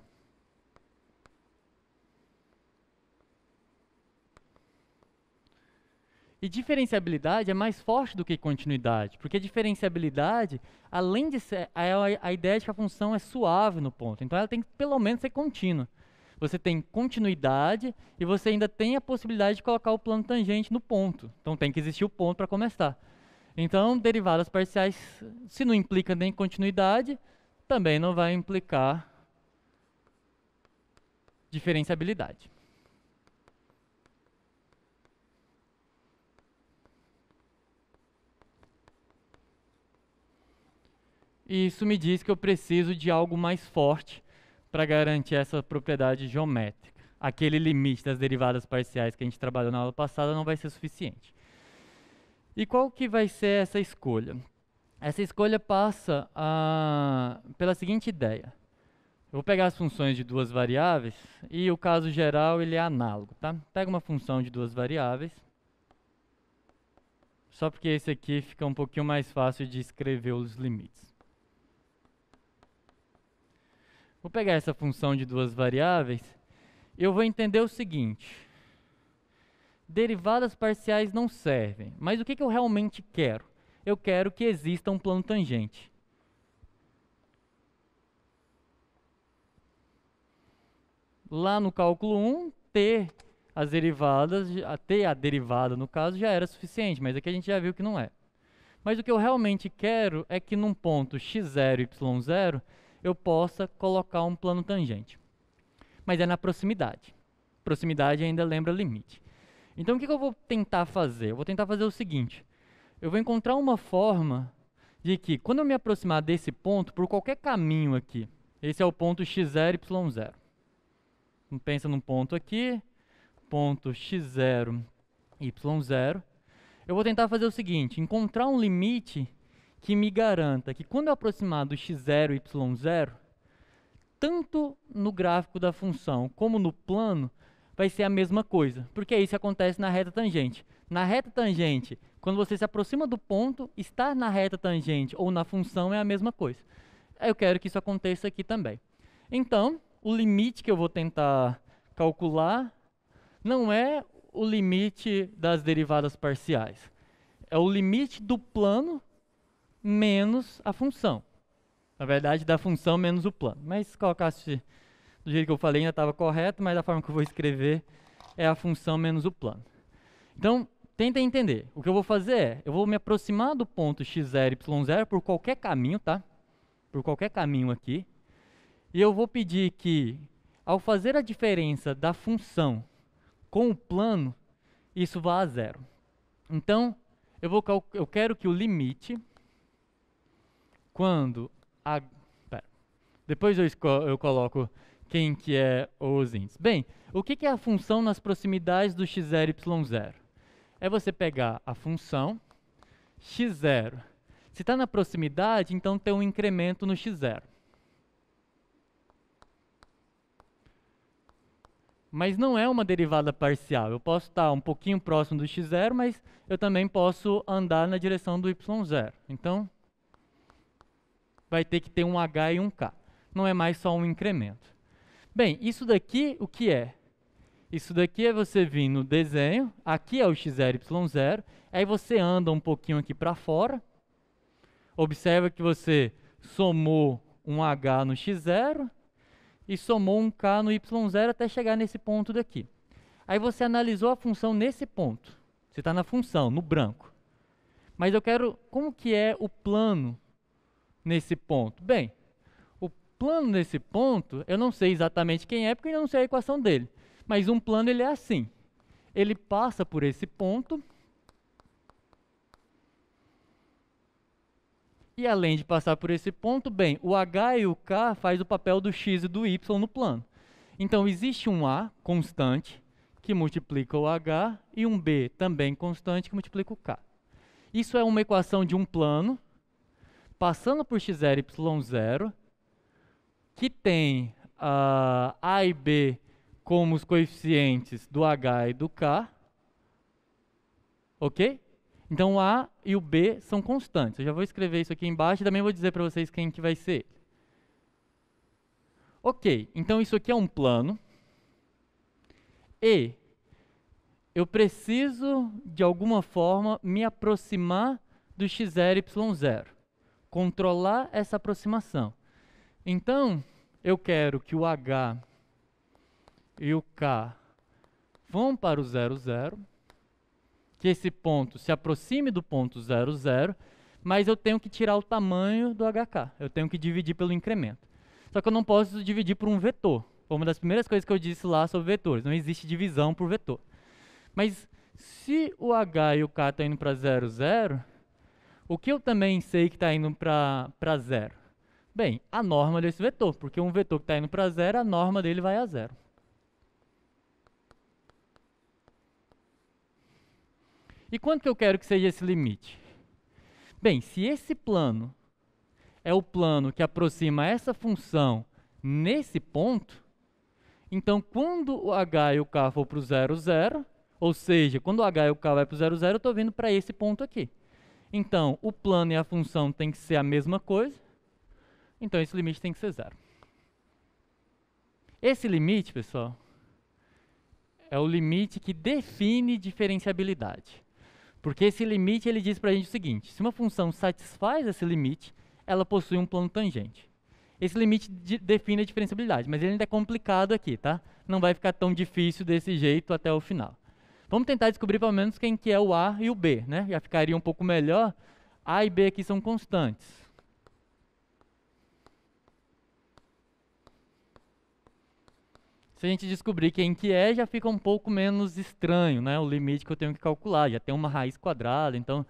E diferenciabilidade é mais forte do que continuidade, porque diferenciabilidade, além de ser a ideia de que a função é suave no ponto, então ela tem que pelo menos ser contínua. Você tem continuidade e você ainda tem a possibilidade de colocar o plano tangente no ponto. Então tem que existir o ponto para começar. Então, derivadas parciais, se não implica nem continuidade, também não vai implicar diferenciabilidade. E isso me diz que eu preciso de algo mais forte para garantir essa propriedade geométrica. Aquele limite das derivadas parciais que a gente trabalhou na aula passada não vai ser suficiente. E qual que vai ser essa escolha? Essa escolha passa pela seguinte ideia. Eu vou pegar as funções de duas variáveis e o caso geral ele é análogo, tá? Pega uma função de duas variáveis, só porque esse aqui fica um pouquinho mais fácil de escrever os limites. Vou pegar essa função de duas variáveis e eu vou entender o seguinte. Derivadas parciais não servem, mas o que eu realmente quero? Eu quero que exista um plano tangente. Lá no cálculo 1, ter as derivadas, ter a derivada no caso já era suficiente, mas aqui a gente já viu que não é. Mas o que eu realmente quero é que num ponto x0 e y0 eu possa colocar um plano tangente. Mas é na proximidade. Proximidade ainda lembra limite. Então o que eu vou tentar fazer? Eu vou tentar fazer o seguinte. Eu vou encontrar uma forma de que quando eu me aproximar desse ponto, por qualquer caminho aqui, esse é o ponto x0 e y0. Então, pensa num ponto aqui, ponto x0 e y0. Eu vou tentar fazer o seguinte, encontrar um limite que me garanta que quando eu aproximar do x0 e y0, tanto no gráfico da função como no plano, vai ser a mesma coisa, porque isso acontece na reta tangente. Na reta tangente, quando você se aproxima do ponto, estar na reta tangente ou na função é a mesma coisa. Eu quero que isso aconteça aqui também. Então, o limite que eu vou tentar calcular não é o limite das derivadas parciais. É o limite do plano menos a função. Na verdade, da função menos o plano. Mas se colocasse do jeito que eu falei ainda estava correto, mas da forma que eu vou escrever é a função menos o plano. Então, tenta entender. O que eu vou fazer é, eu vou me aproximar do ponto x0 e y0 por qualquer caminho, tá? Por qualquer caminho aqui. E eu vou pedir que, ao fazer a diferença da função com o plano, isso vá a zero. Então, eu quero que o limite, quando a... Depois eu coloco quem que é os índices. Bem, o que é a função nas proximidades do x0 e y0? É você pegar a função x0. Se está na proximidade, então tem um incremento no x0. Mas não é uma derivada parcial. Eu posso estar um pouquinho próximo do x0, mas eu também posso andar na direção do y0. Então, vai ter que ter um h e um k. Não é mais só um incremento. Bem, isso daqui, o que é? Isso daqui é você vir no desenho, aqui é o x0 e y0, aí você anda um pouquinho aqui para fora, observa que você somou um h no x0 e somou um k no y0 até chegar nesse ponto daqui. Aí você analisou a função nesse ponto, você está na função, no branco. Mas eu quero, como que é o plano nesse ponto? Bem, o plano nesse ponto, eu não sei exatamente quem é, porque eu não sei a equação dele. Mas um plano ele é assim. Ele passa por esse ponto. E além de passar por esse ponto, bem, o h e o k faz o papel do x e do y no plano. Então existe um a constante que multiplica o h e um b também constante que multiplica o k. Isso é uma equação de um plano passando por x0 e y0 que tem a e b como os coeficientes do h e do k, ok? Então o a e o b são constantes. Eu já vou escrever isso aqui embaixo e também vou dizer para vocês quem que vai ser. Ok, então isso aqui é um plano e eu preciso, de alguma forma, me aproximar do x0, y0. Controlar essa aproximação. Então, eu quero que o H e o K vão para o 0, 0. Que esse ponto se aproxime do ponto 0, 0. Mas eu tenho que tirar o tamanho do HK. Eu tenho que dividir pelo incremento. Só que eu não posso dividir por um vetor. Foi uma das primeiras coisas que eu disse lá sobre vetores. Não existe divisão por vetor. Mas se o H e o K estão indo para 0, 0, o que eu também sei que está indo para 0? Bem, a norma desse vetor, porque um vetor que está indo para 0, a norma dele vai a 0. E quanto que eu quero que seja esse limite? Bem, se esse plano é o plano que aproxima essa função nesse ponto, então quando o H e o K for para o 0, 0, ou seja, quando o H e o K vai para o 0, 0, eu estou vindo para esse ponto aqui. Então, o plano e a função tem que ser a mesma coisa, então esse limite tem que ser 0. Esse limite, pessoal, é o limite que define diferenciabilidade. Porque esse limite ele diz para a gente o seguinte: se uma função satisfaz esse limite, ela possui um plano tangente. Esse limite define a diferenciabilidade, mas ele ainda é complicado aqui, tá? Não vai ficar tão difícil desse jeito até o final. Vamos tentar descobrir pelo menos quem que é o A e o B, né? Já ficaria um pouco melhor. A e B aqui são constantes. Se a gente descobrir quem que é, já fica um pouco menos estranho, né? O limite que eu tenho que calcular. Já tem uma raiz quadrada, então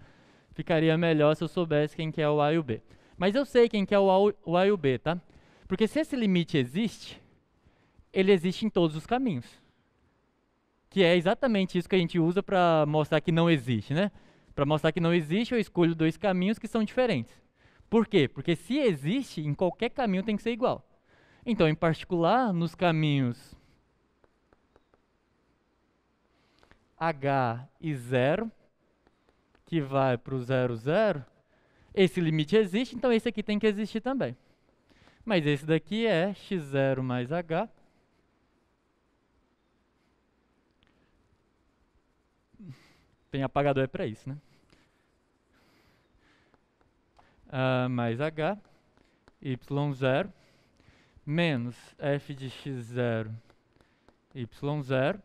ficaria melhor se eu soubesse quem que é o A e o B. Mas eu sei quem que é o A e o B, tá? Porque se esse limite existe, ele existe em todos os caminhos. Que é exatamente isso que a gente usa para mostrar que não existe, né? Para mostrar que não existe, eu escolho dois caminhos que são diferentes. Por quê? Porque se existe, em qualquer caminho tem que ser igual. Então, em particular, nos caminhos H e 0, que vai para o 0, 0, esse limite existe, então esse aqui tem que existir também. Mas esse daqui é x0 mais h. Tem apagador para isso, né? Mais h, y0, menos f de x0, y0.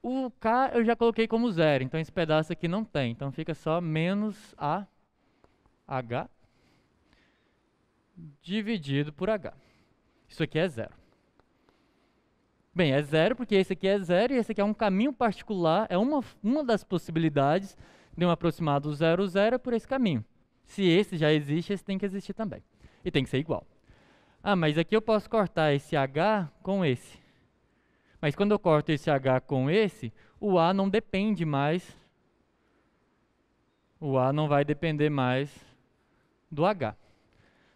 O k eu já coloquei como 0, então esse pedaço aqui não tem. Então fica só menos a h dividido por h. Isso aqui é 0. Bem, é 0 porque esse aqui é 0 e esse aqui é um caminho particular, é uma das possibilidades de um aproximado do 0, 0 por esse caminho. Se esse já existe, esse tem que existir também. E tem que ser igual. Ah, mas aqui eu posso cortar esse h com esse. Mas quando eu corto esse h com esse, o a não depende mais. O a não vai depender mais do h.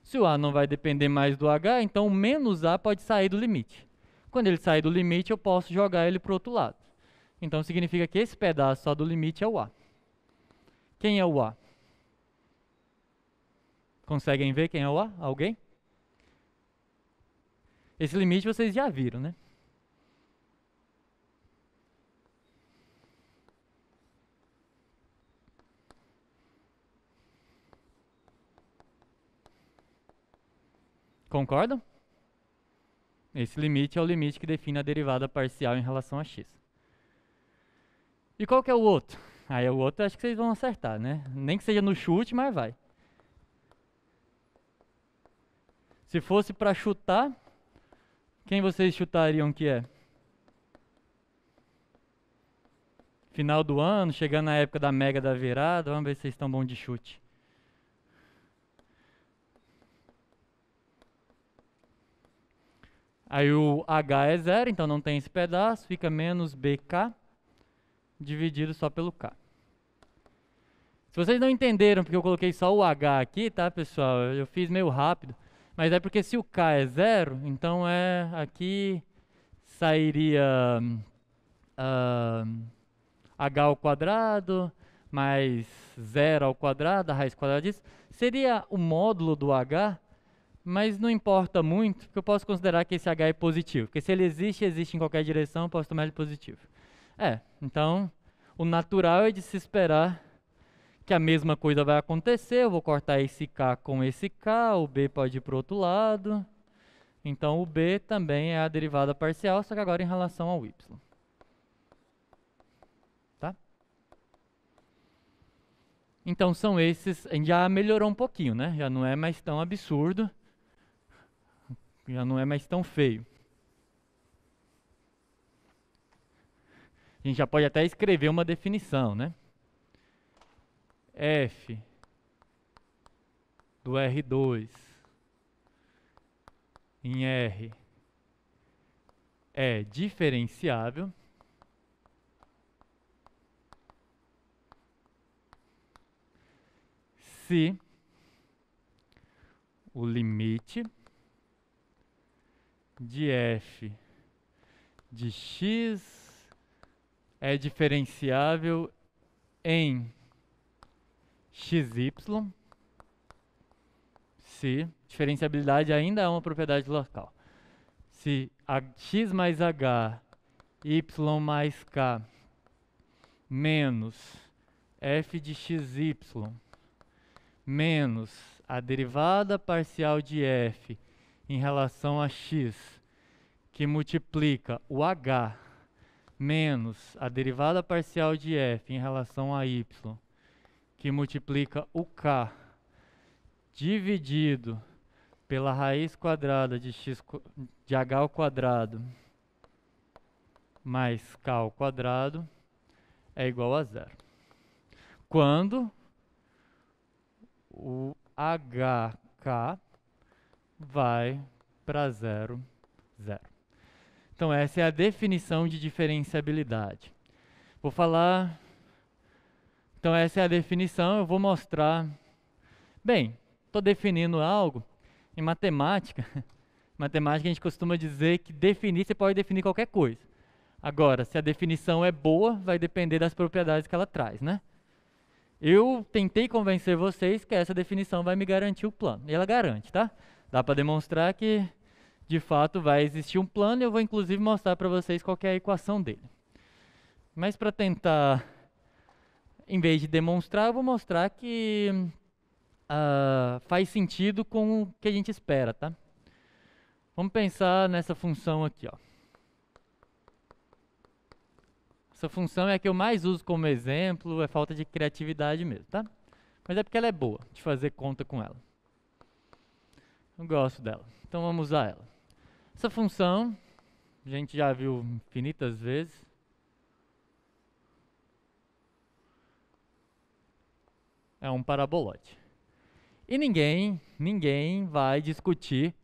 Se o a não vai depender mais do h, então o menos a pode sair do limite. Quando ele sair do limite, eu posso jogar ele para o outro lado. Então significa que esse pedaço só do limite é o a. Quem é o a? Conseguem ver quem é o a? Alguém? Esse limite vocês já viram, né? Concordam? Esse limite é o limite que define a derivada parcial em relação a x. E qual que é o outro? Aí o outro acho que vocês vão acertar, né? Nem que seja no chute, mas vai. Se fosse para chutar, quem vocês chutariam que é? Final do ano, chegando na época da mega da virada, vamos ver se vocês estão bons de chute. Aí o h é 0, então não tem esse pedaço, fica menos bk dividido só pelo k. Se vocês não entenderam porque eu coloquei só o h aqui, tá, pessoal? Eu fiz meio rápido. Mas é porque se o k é 0, então aqui sairia h ao quadrado mais 0 ao quadrado, a raiz quadrada disso. Seria o módulo do h, mas não importa muito, porque eu posso considerar que esse h é positivo. Porque se ele existe, existe em qualquer direção, eu posso tomar ele positivo. Então o natural é de se esperar que a mesma coisa vai acontecer. Eu vou cortar esse K com esse K, o B pode ir para o outro lado. Então o B também é a derivada parcial, só que agora em relação ao y. Tá? Então são esses, a gente já melhorou um pouquinho, né? Já não é mais tão absurdo, já não é mais tão feio. A gente já pode até escrever uma definição, né? F do R2 em R é diferenciável se o limite de f de x é diferenciável em xy, se diferenciabilidade ainda é uma propriedade local. Se x mais h, y mais k, menos f de xy, menos a derivada parcial de f em relação a x, que multiplica o h, menos a derivada parcial de f em relação a y, que multiplica o k, dividido pela raiz quadrada de h ao quadrado mais k ao quadrado é igual a zero. Quando o hk vai para 0, 0. Então essa é a definição de diferenciabilidade. Vou falar... Então essa é a definição, eu vou mostrar... Bem, estou definindo algo em matemática. Matemática a gente costuma dizer que definir, você pode definir qualquer coisa. Agora, se a definição é boa, vai depender das propriedades que ela traz, né? Eu tentei convencer vocês que essa definição vai me garantir o plano. E ela garante, tá? Dá para demonstrar que, de fato, vai existir um plano e eu vou, inclusive, mostrar para vocês qual que é a equação dele. Mas para tentar, em vez de demonstrar, eu vou mostrar que faz sentido com o que a gente espera, tá? Vamos pensar nessa função aqui, ó. Essa função é a que eu mais uso como exemplo, é falta de criatividade mesmo, tá? Mas é porque ela é boa de fazer conta com ela. Eu gosto dela, então vamos usar ela. Essa função, a gente já viu infinitas vezes. É um parabolóide. E ninguém vai discutir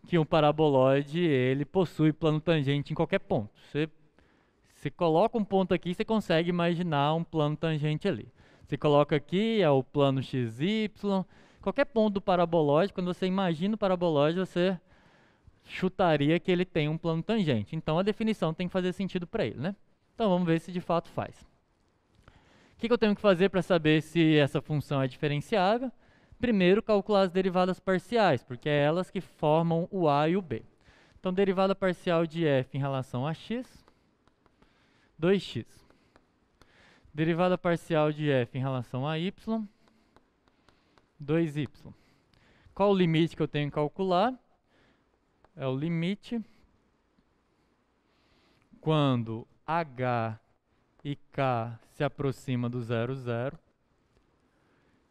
que um parabolóide ele possui plano tangente em qualquer ponto. Você coloca um ponto aqui, você consegue imaginar um plano tangente ali. Você coloca aqui, é o plano XY. Qualquer ponto do parabolóide, quando você imagina o parabolóide, você chutaria que ele tem um plano tangente. Então a definição tem que fazer sentido para ele, né? Então vamos ver se de fato faz. O que eu tenho que fazer para saber se essa função é diferenciável? Primeiro, calcular as derivadas parciais, porque é elas que formam o a e o b. Então, derivada parcial de f em relação a x, 2x. Derivada parcial de f em relação a y, 2y. Qual o limite que eu tenho que calcular? É o limite quando h e k se aproximam do 0, 0,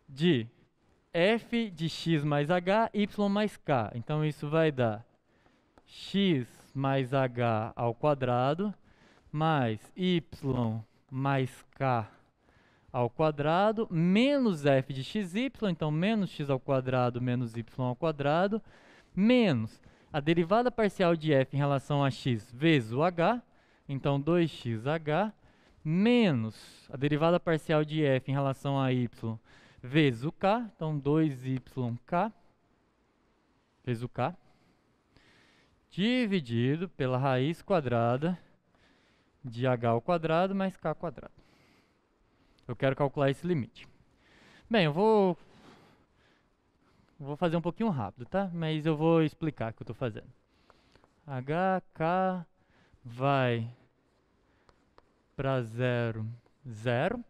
de f de x mais h, y mais k. Então isso vai dar x mais h ao quadrado, mais y mais k ao quadrado, menos f de xy, então menos x ao quadrado menos y ao quadrado, menos a derivada parcial de f em relação a x vezes o h, então 2xh, menos a derivada parcial de f em relação a y vezes o k, então 2yk vezes o k, dividido pela raiz quadrada de h ao quadrado mais k ao quadrado. Eu quero calcular esse limite. Bem, eu vou fazer um pouquinho rápido, tá? Mas eu vou explicar o que eu estou fazendo. HK vai para 0, 0.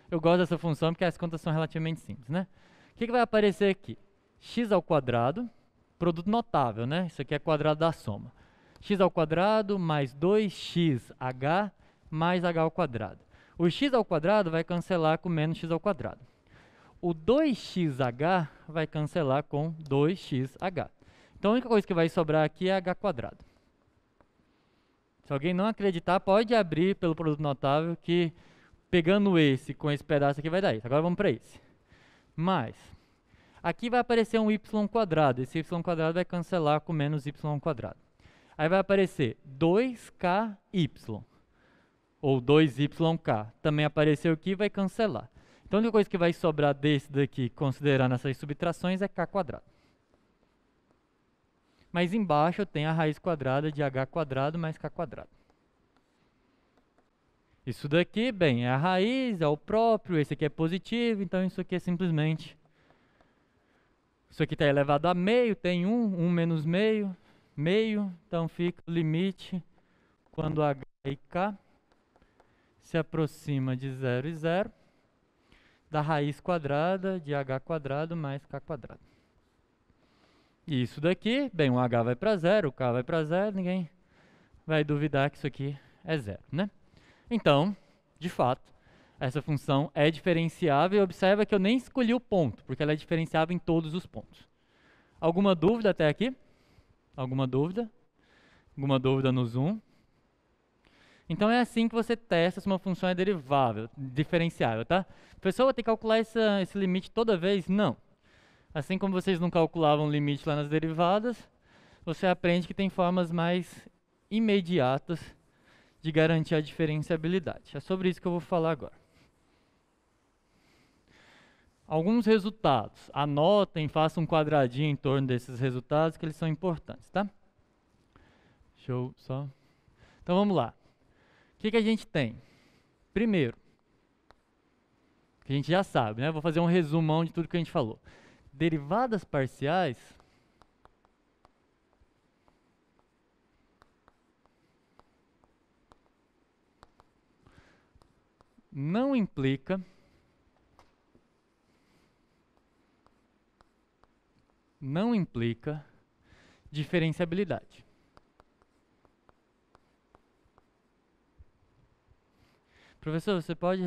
Eu gosto dessa função porque as contas são relativamente simples, né? O que vai aparecer aqui? X ao quadrado, produto notável, né? Isso aqui é quadrado da soma. X ao quadrado mais 2xh mais h ao quadrado. O x ao quadrado vai cancelar com menos x ao quadrado. O 2xh vai cancelar com 2xh. Então a única coisa que vai sobrar aqui é h quadrado. Se alguém não acreditar, pode abrir pelo produto notável que pegando esse com esse pedaço aqui vai dar isso. Agora vamos para esse. Mas aqui vai aparecer um y quadrado. Esse y quadrado vai cancelar com menos y quadrado. Aí vai aparecer 2ky, ou 2yk. Também apareceu aqui e vai cancelar. Então a única coisa que vai sobrar desse daqui, considerando essas subtrações, é k quadrado. Mas embaixo eu tenho a raiz quadrada de h quadrado mais k quadrado. Isso daqui, bem, é a raiz, é o próprio, esse aqui é positivo, então isso aqui é simplesmente... Isso aqui está elevado a meio, tem 1 menos meio, então fica o limite quando h e k se aproxima de 0 e 0, da raiz quadrada de h quadrado mais k quadrado. E isso daqui, bem, o h vai para 0, o k vai para 0, ninguém vai duvidar que isso aqui é 0, né? Então, de fato, essa função é diferenciável e observa que eu nem escolhi o ponto, porque ela é diferenciável em todos os pontos. Alguma dúvida até aqui? Alguma dúvida? Alguma dúvida no zoom? Então é assim que você testa se uma função é derivável, diferenciável, tá? Professor, vou ter que calcular esse limite toda vez? Não. Assim como vocês não calculavam limite lá nas derivadas, você aprende que tem formas mais imediatas de garantir a diferenciabilidade. É sobre isso que eu vou falar agora. Alguns resultados. Anotem, façam um quadradinho em torno desses resultados, que eles são importantes, tá? Deixa eu só... Então vamos lá. O que a gente tem? Primeiro, que a gente já sabe, né? Vou fazer um resumão de tudo que a gente falou. Derivadas parciais não implica diferenciabilidade. Professor, você pode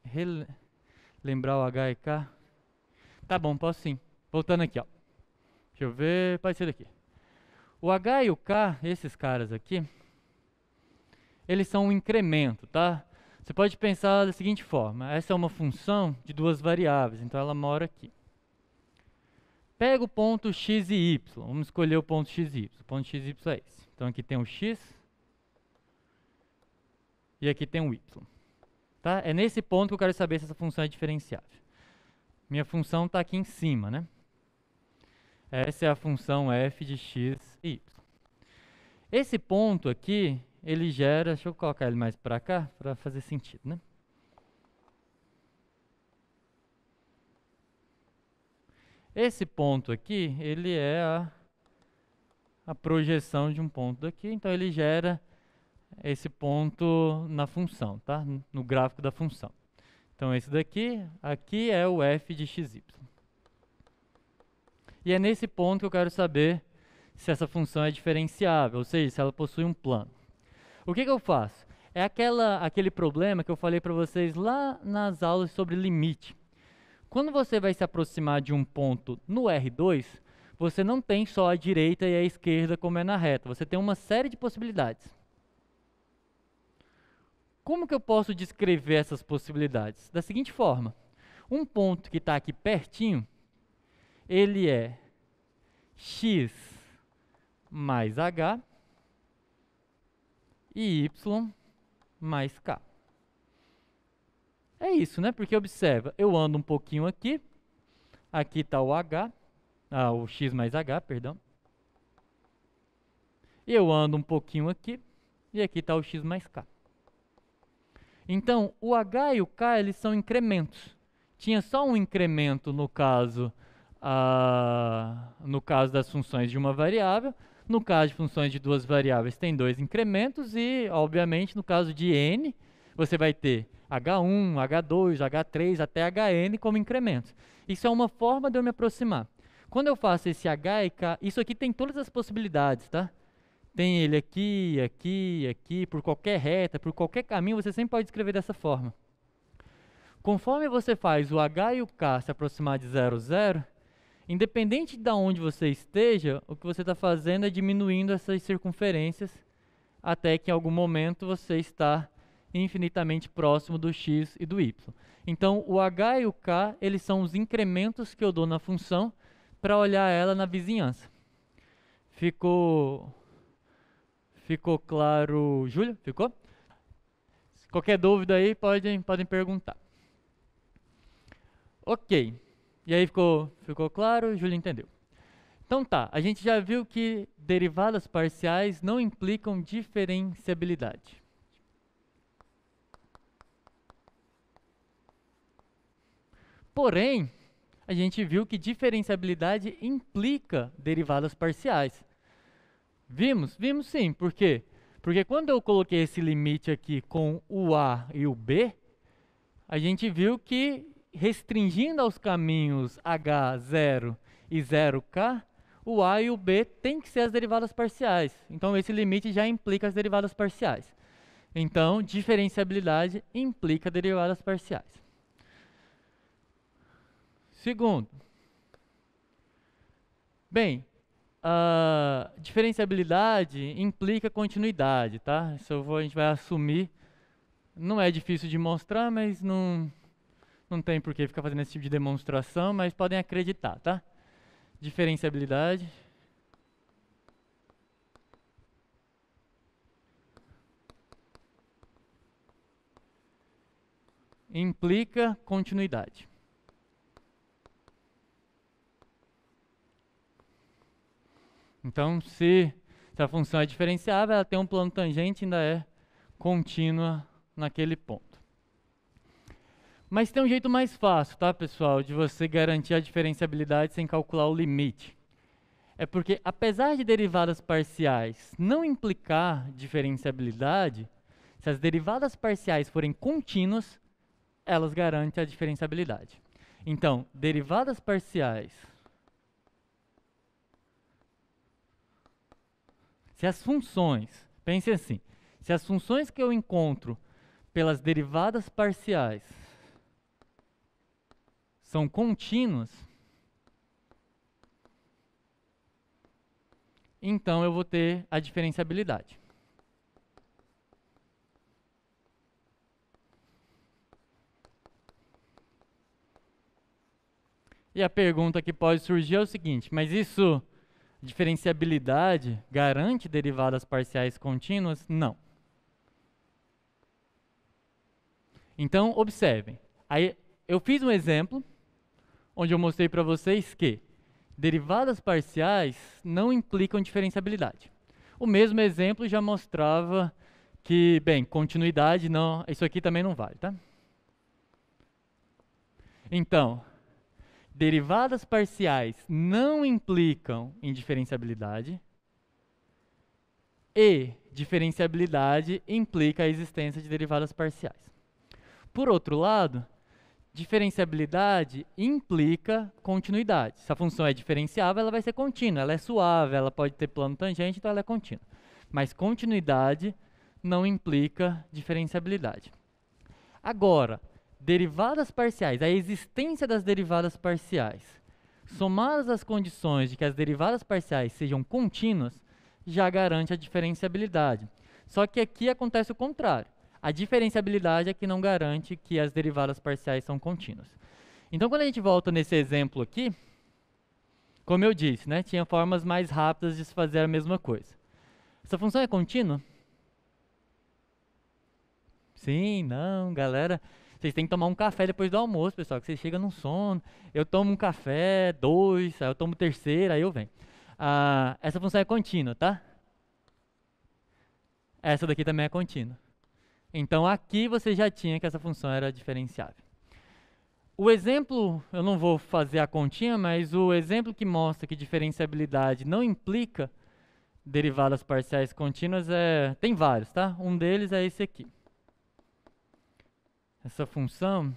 relembrar o H e K? Tá bom, posso sim. Voltando aqui, ó. Deixa eu ver, pode ser daqui. O H e o K, esses caras aqui, eles são um incremento, tá? Você pode pensar da seguinte forma. Essa é uma função de duas variáveis, então ela mora aqui. Pega o ponto x e y. Vamos escolher o ponto x e y. O ponto x e y é esse. Então aqui tem o x e aqui tem o y. Tá? É nesse ponto que eu quero saber se essa função é diferenciável. Minha função está aqui em cima, né? Essa é a função f de x e y. Esse ponto aqui, ele gera... Deixa eu colocar ele mais para cá, para fazer sentido, né? Esse ponto aqui, ele é a projeção de um ponto daqui, então ele gera esse ponto na função, tá? No gráfico da função. Então esse daqui, aqui é o f de xy. E é nesse ponto que eu quero saber se essa função é diferenciável, ou seja, se ela possui um plano. O que eu faço? É aquele problema que eu falei para vocês lá nas aulas sobre limite. Quando você vai se aproximar de um ponto no R2, você não tem só a direita e a esquerda como é na reta, você tem uma série de possibilidades. Como que eu posso descrever essas possibilidades? Da seguinte forma, um ponto que está aqui pertinho, ele é x mais h e y mais k. É isso, né? Porque observa, eu ando um pouquinho aqui, aqui está o h, o x mais h, perdão. Eu ando um pouquinho aqui, e aqui está o x mais k. Então, o h e o k, eles são incrementos. Tinha só um incremento no caso das funções de uma variável, No caso de funções de duas variáveis, tem dois incrementos e, obviamente, no caso de n, você vai ter h1, h2, h3 até hn como incrementos. Isso é uma forma de eu me aproximar. Quando eu faço esse h e k, isso aqui tem todas as possibilidades, tá? Tem ele aqui, aqui, aqui, por qualquer reta, por qualquer caminho, você sempre pode escrever dessa forma. Conforme você faz o h e o k se aproximar de 0, 0, independente de onde você esteja, o que você está fazendo é diminuindo essas circunferências até que em algum momento você está infinitamente próximo do x e do y. Então, o h e o k, eles são os incrementos que eu dou na função para olhar ela na vizinhança. Ficou claro, Júlio? Ficou? Qualquer dúvida aí, podem perguntar. Ok. E aí ficou claro? Júlio entendeu. Então tá, a gente já viu que derivadas parciais não implicam diferenciabilidade. Porém, a gente viu que diferenciabilidade implica derivadas parciais. Vimos? Vimos sim. Por quê? Porque quando eu coloquei esse limite aqui com o a e o b, a gente viu que restringindo aos caminhos h0 e 0k, o a e o b tem que ser as derivadas parciais. Então, esse limite já implica as derivadas parciais. Então, diferenciabilidade implica derivadas parciais. Segundo, bem, a diferenciabilidade implica continuidade, tá? Isso a gente vai assumir. Não é difícil de mostrar, mas não tem por que ficar fazendo esse tipo de demonstração, mas podem acreditar, tá? Diferenciabilidade implica continuidade. Então, se a função é diferenciável, ela tem um plano tangente e ainda é contínua naquele ponto. Mas tem um jeito mais fácil, tá, pessoal, de você garantir a diferenciabilidade sem calcular o limite. É porque, apesar de derivadas parciais não implicar diferenciabilidade, se as derivadas parciais forem contínuas, elas garantem a diferenciabilidade. Então, derivadas parciais, se as funções, pense assim, se as funções que eu encontro pelas derivadas parciais são contínuas, então eu vou ter a diferenciabilidade. E a pergunta que pode surgir é o seguinte, mas isso, diferenciabilidade, garante derivadas parciais contínuas? Não. Então, observem. Aí, eu fiz um exemplo onde eu mostrei para vocês que derivadas parciais não implicam diferenciabilidade. O mesmo exemplo já mostrava que, bem, continuidade não, isso aqui também não vale, tá? Então, derivadas parciais não implicam em diferenciabilidade e diferenciabilidade implica a existência de derivadas parciais. Por outro lado, diferenciabilidade implica continuidade. Se a função é diferenciável, ela vai ser contínua, ela é suave, ela pode ter plano tangente, então ela é contínua. Mas continuidade não implica diferenciabilidade. Agora, derivadas parciais, a existência das derivadas parciais, somadas às condições de que as derivadas parciais sejam contínuas, já garante a diferenciabilidade. Só que aqui acontece o contrário. A diferenciabilidade é que não garante que as derivadas parciais são contínuas. Então, quando a gente volta nesse exemplo aqui, como eu disse, né, tinha formas mais rápidas de se fazer a mesma coisa. Essa função é contínua? Sim, não, galera. Vocês têm que tomar um café depois do almoço, pessoal, que vocês chegam num sono. Eu tomo um café, 2, aí eu tomo o terceiro, aí eu venho. Essa função é contínua, tá? Essa daqui também é contínua. Então, aqui você já tinha que essa função era diferenciável. O exemplo, eu não vou fazer a continha, mas o exemplo que mostra que diferenciabilidade não implica derivadas parciais contínuas tem vários, tá? Um deles é esse aqui. Essa função,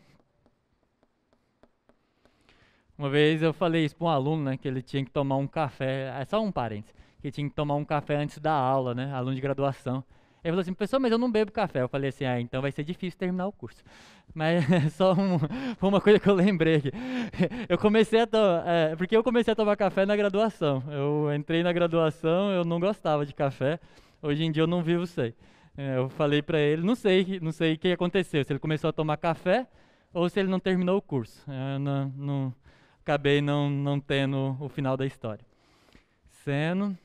uma vez eu falei isso para um aluno, né, que ele tinha que tomar um café, é só um parênteses, que ele tinha que tomar um café antes da aula, né, aluno de graduação. Ele falou assim, professor, mas eu não bebo café. Eu falei assim, então vai ser difícil terminar o curso. Mas só foi uma coisa que eu lembrei aqui. Eu comecei porque eu comecei a tomar café na graduação. Eu entrei na graduação, eu não gostava de café. Hoje em dia eu não vivo sem. Eu falei pra ele, não sei o que aconteceu, se ele começou a tomar café ou se ele não terminou o curso. Eu acabei não tendo o final da história. Seno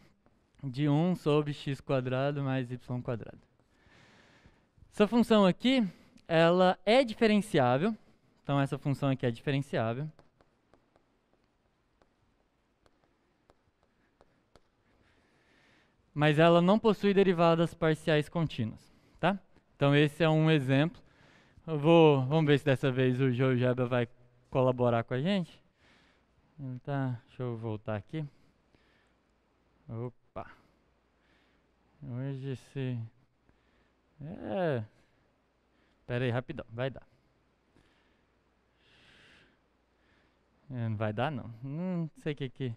de 1 sobre x² mais y². Essa função aqui, ela é diferenciável. Então essa função aqui é diferenciável. Mas ela não possui derivadas parciais contínuas, tá? Então esse é um exemplo. Vamos ver se dessa vez o GeoGebra vai colaborar com a gente. Tá, deixa eu voltar aqui. Opa. Hoje esse... Pera aí, rapidão, vai dar. Não vai dar não. Não sei o que. Deixa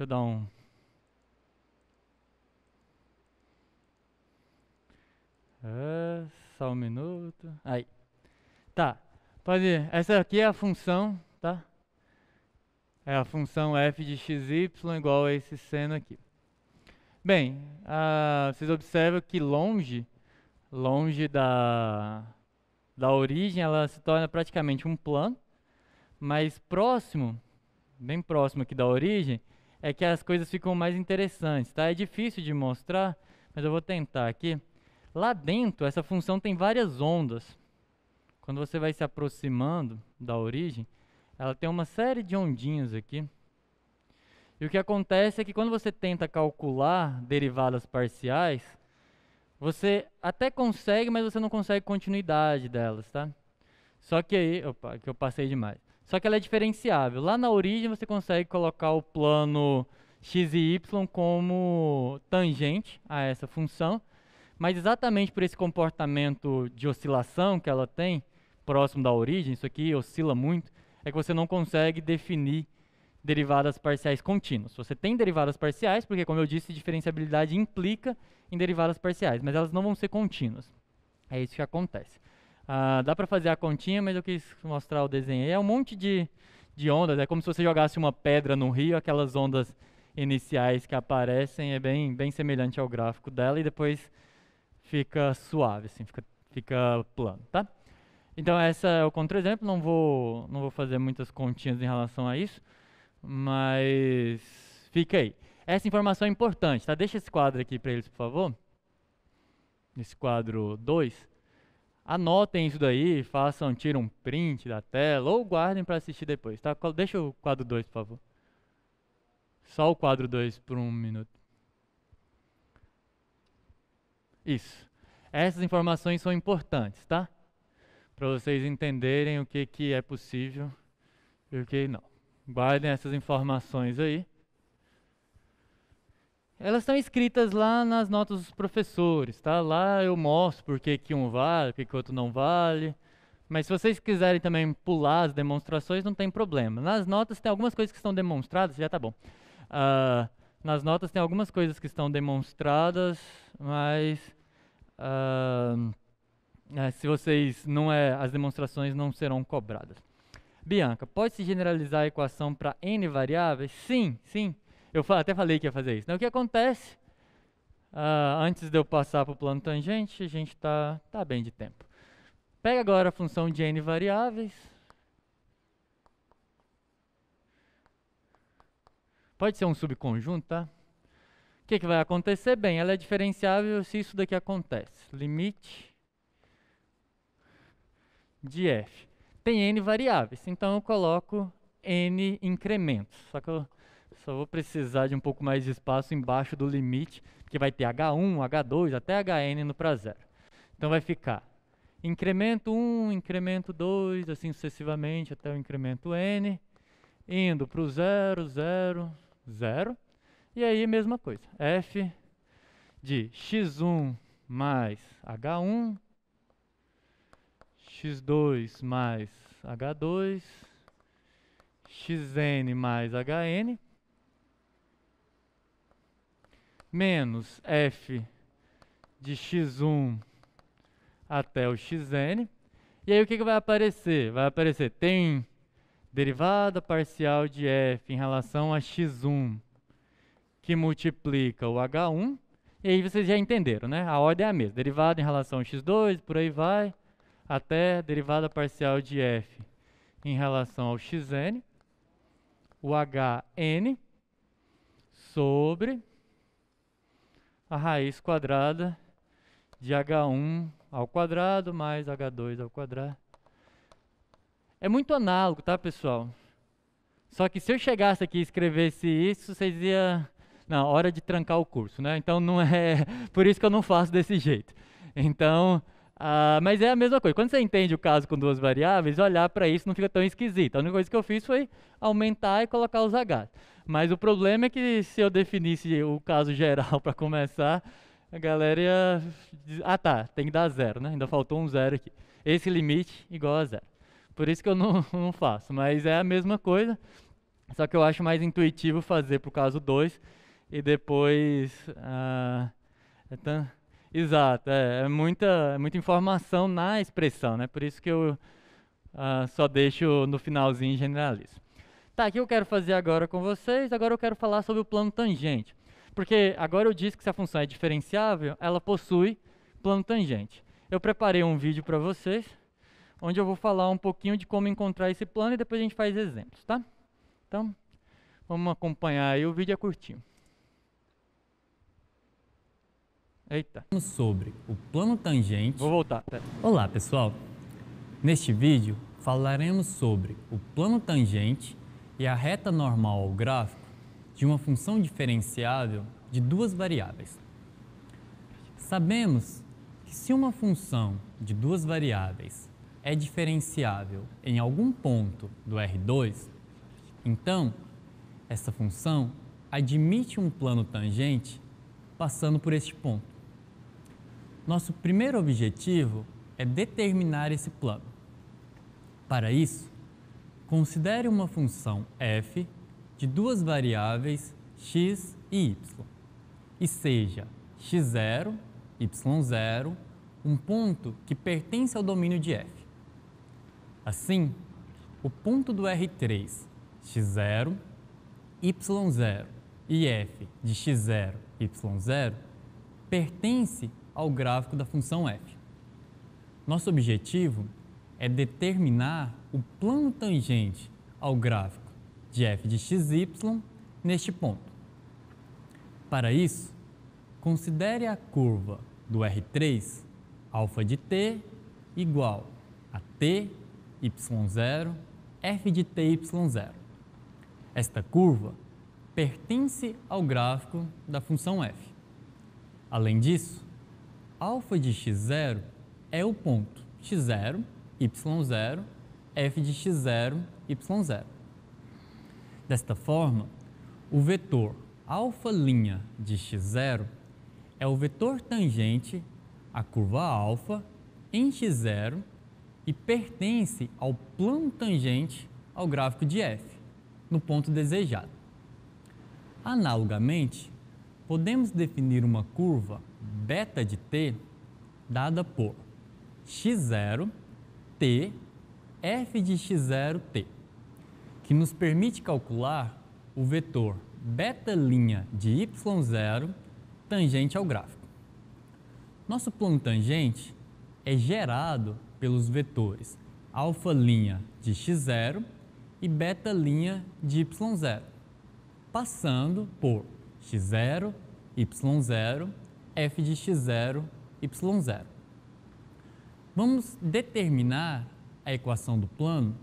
eu dar um... só um minuto. Aí. Tá. Pode ir. Essa aqui é a função, tá? É a função f de xy igual a esse seno aqui. Bem, vocês observam que longe da origem, ela se torna praticamente um plano, mas próximo, bem próximo aqui da origem, é que as coisas ficam mais interessantes, tá? É difícil de mostrar, mas eu vou tentar aqui. Lá dentro, essa função tem várias ondas. Quando você vai se aproximando da origem, ela tem uma série de ondinhas aqui. E o que acontece é que quando você tenta calcular derivadas parciais, você até consegue, mas você não consegue continuidade delas, tá? Só que aí, opa, que eu passei demais. Só que ela é diferenciável. Lá na origem você consegue colocar o plano x e y como tangente a essa função, mas exatamente por esse comportamento de oscilação que ela tem, próximo da origem, isso aqui oscila muito, é que você não consegue definir derivadas parciais contínuas. Você tem derivadas parciais, porque como eu disse, diferenciabilidade implica em derivadas parciais, mas elas não vão ser contínuas. É isso que acontece. Dá para fazer a continha, mas eu quis mostrar o desenho aí. É um monte de ondas, é como se você jogasse uma pedra no rio, aquelas ondas iniciais que aparecem, é bem semelhante ao gráfico dela, e depois fica suave, assim, fica plano, tá? Então essa é o contra-exemplo, não vou fazer muitas continhas em relação a isso, mas fica aí. Essa informação é importante, tá? Deixa esse quadro aqui para eles, por favor. Esse quadro 2. Anotem isso daí, tirem um print da tela ou guardem para assistir depois, tá? Deixa o quadro 2, por favor. Só o quadro 2 por um minuto. Isso. Essas informações são importantes, tá? Para vocês entenderem o que é possível e o que não. Guardem essas informações aí. Elas estão escritas lá nas notas dos professores, tá? Lá eu mostro por que um vale, por que o outro não vale. Mas se vocês quiserem também pular as demonstrações, não tem problema. Nas notas tem algumas coisas que estão demonstradas, já tá bom. Nas notas tem algumas coisas que estão demonstradas, mas se vocês as demonstrações não serão cobradas. Bianca, pode-se generalizar a equação para n variáveis? Sim. Eu até falei que ia fazer isso. Então, o que acontece? Antes de eu passar para o plano tangente, a gente tá bem de tempo. Pega agora a função de n variáveis. Pode ser um subconjunto, tá? O que vai acontecer? Bem, ela é diferenciável se isso daqui acontece. Limite de f. Tem n variáveis, então eu coloco n incrementos. Só que eu só vou precisar de um pouco mais de espaço embaixo do limite, porque vai ter h1, h2, até hn no para zero. Então vai ficar incremento 1, incremento 2, assim sucessivamente até o incremento n, indo para o 0, 0, 0. E aí, mesma coisa. F de x1 mais h1, x2 mais h2, xn mais hn, menos f de x1 até o xn. E aí o que vai aparecer? Vai aparecer, tem derivada parcial de f em relação a x1, que multiplica o h1. E aí vocês já entenderam, né? A ordem é a mesma. Derivada em relação a x2, por aí vai, até derivada parcial de f em relação ao xn, o hn sobre a raiz quadrada de h1 ao quadrado mais h2 ao quadrado. É muito análogo, tá, pessoal? Só que se eu chegasse aqui e escrevesse isso, vocês iam... Não, hora de trancar o curso, né? Então não é... Por isso que eu não faço desse jeito. Então, mas é a mesma coisa. Quando você entende o caso com duas variáveis, olhar para isso não fica tão esquisito. A única coisa que eu fiz foi aumentar e colocar os H. Mas o problema é que se eu definisse o caso geral para começar, a galera ia... Ah, tá, tem que dar zero, né? Ainda faltou um zero aqui. Esse limite igual a zero. Por isso que eu não faço, mas é a mesma coisa. Só que eu acho mais intuitivo fazer para o caso 2 e depois... Exato, é muita informação na expressão, né? Por isso que eu só deixo no finalzinho e generalizo. Tá, o que eu quero fazer agora com vocês? Agora eu quero falar sobre o plano tangente. Porque agora eu disse que se a função é diferenciável, ela possui plano tangente. Eu preparei um vídeo para vocês, onde eu vou falar um pouquinho de como encontrar esse plano e depois a gente faz exemplos, tá? Então, vamos acompanhar aí, o vídeo é curtinho. Eita. Sobre o plano tangente. Vou voltar. Pera. Olá, pessoal. Neste vídeo falaremos sobre o plano tangente e a reta normal ao gráfico de uma função diferenciável de duas variáveis. Sabemos que se uma função de duas variáveis é diferenciável em algum ponto do R2, então essa função admite um plano tangente passando por este ponto. Nosso primeiro objetivo é determinar esse plano. Para isso, considere uma função f de duas variáveis x e y, e seja x0, y0, um ponto que pertence ao domínio de f. Assim, o ponto do R3, x0, y0 e f de x0, y0 pertence ao gráfico da função f. Nosso objetivo é determinar o plano tangente ao gráfico de f de xy neste ponto. Para isso, considere a curva do R3 alfa de t igual a t, y0, f de t, y0. Esta curva pertence ao gráfico da função f. Além disso, alfa de x0 é o ponto x0, y0, f de x0, y0. Desta forma, o vetor alfa' de x0 é o vetor tangente à curva alfa em x0 e pertence ao plano tangente ao gráfico de f, no ponto desejado. Analogamente, podemos definir uma curva beta de t dada por x0, t, f de x0, t, que nos permite calcular o vetor beta' de y0 tangente ao gráfico. Nosso plano tangente é gerado pelos vetores alfa' de x0 e beta' de y0, passando por x0, y0, f de x0, y0. Vamos determinar a equação do plano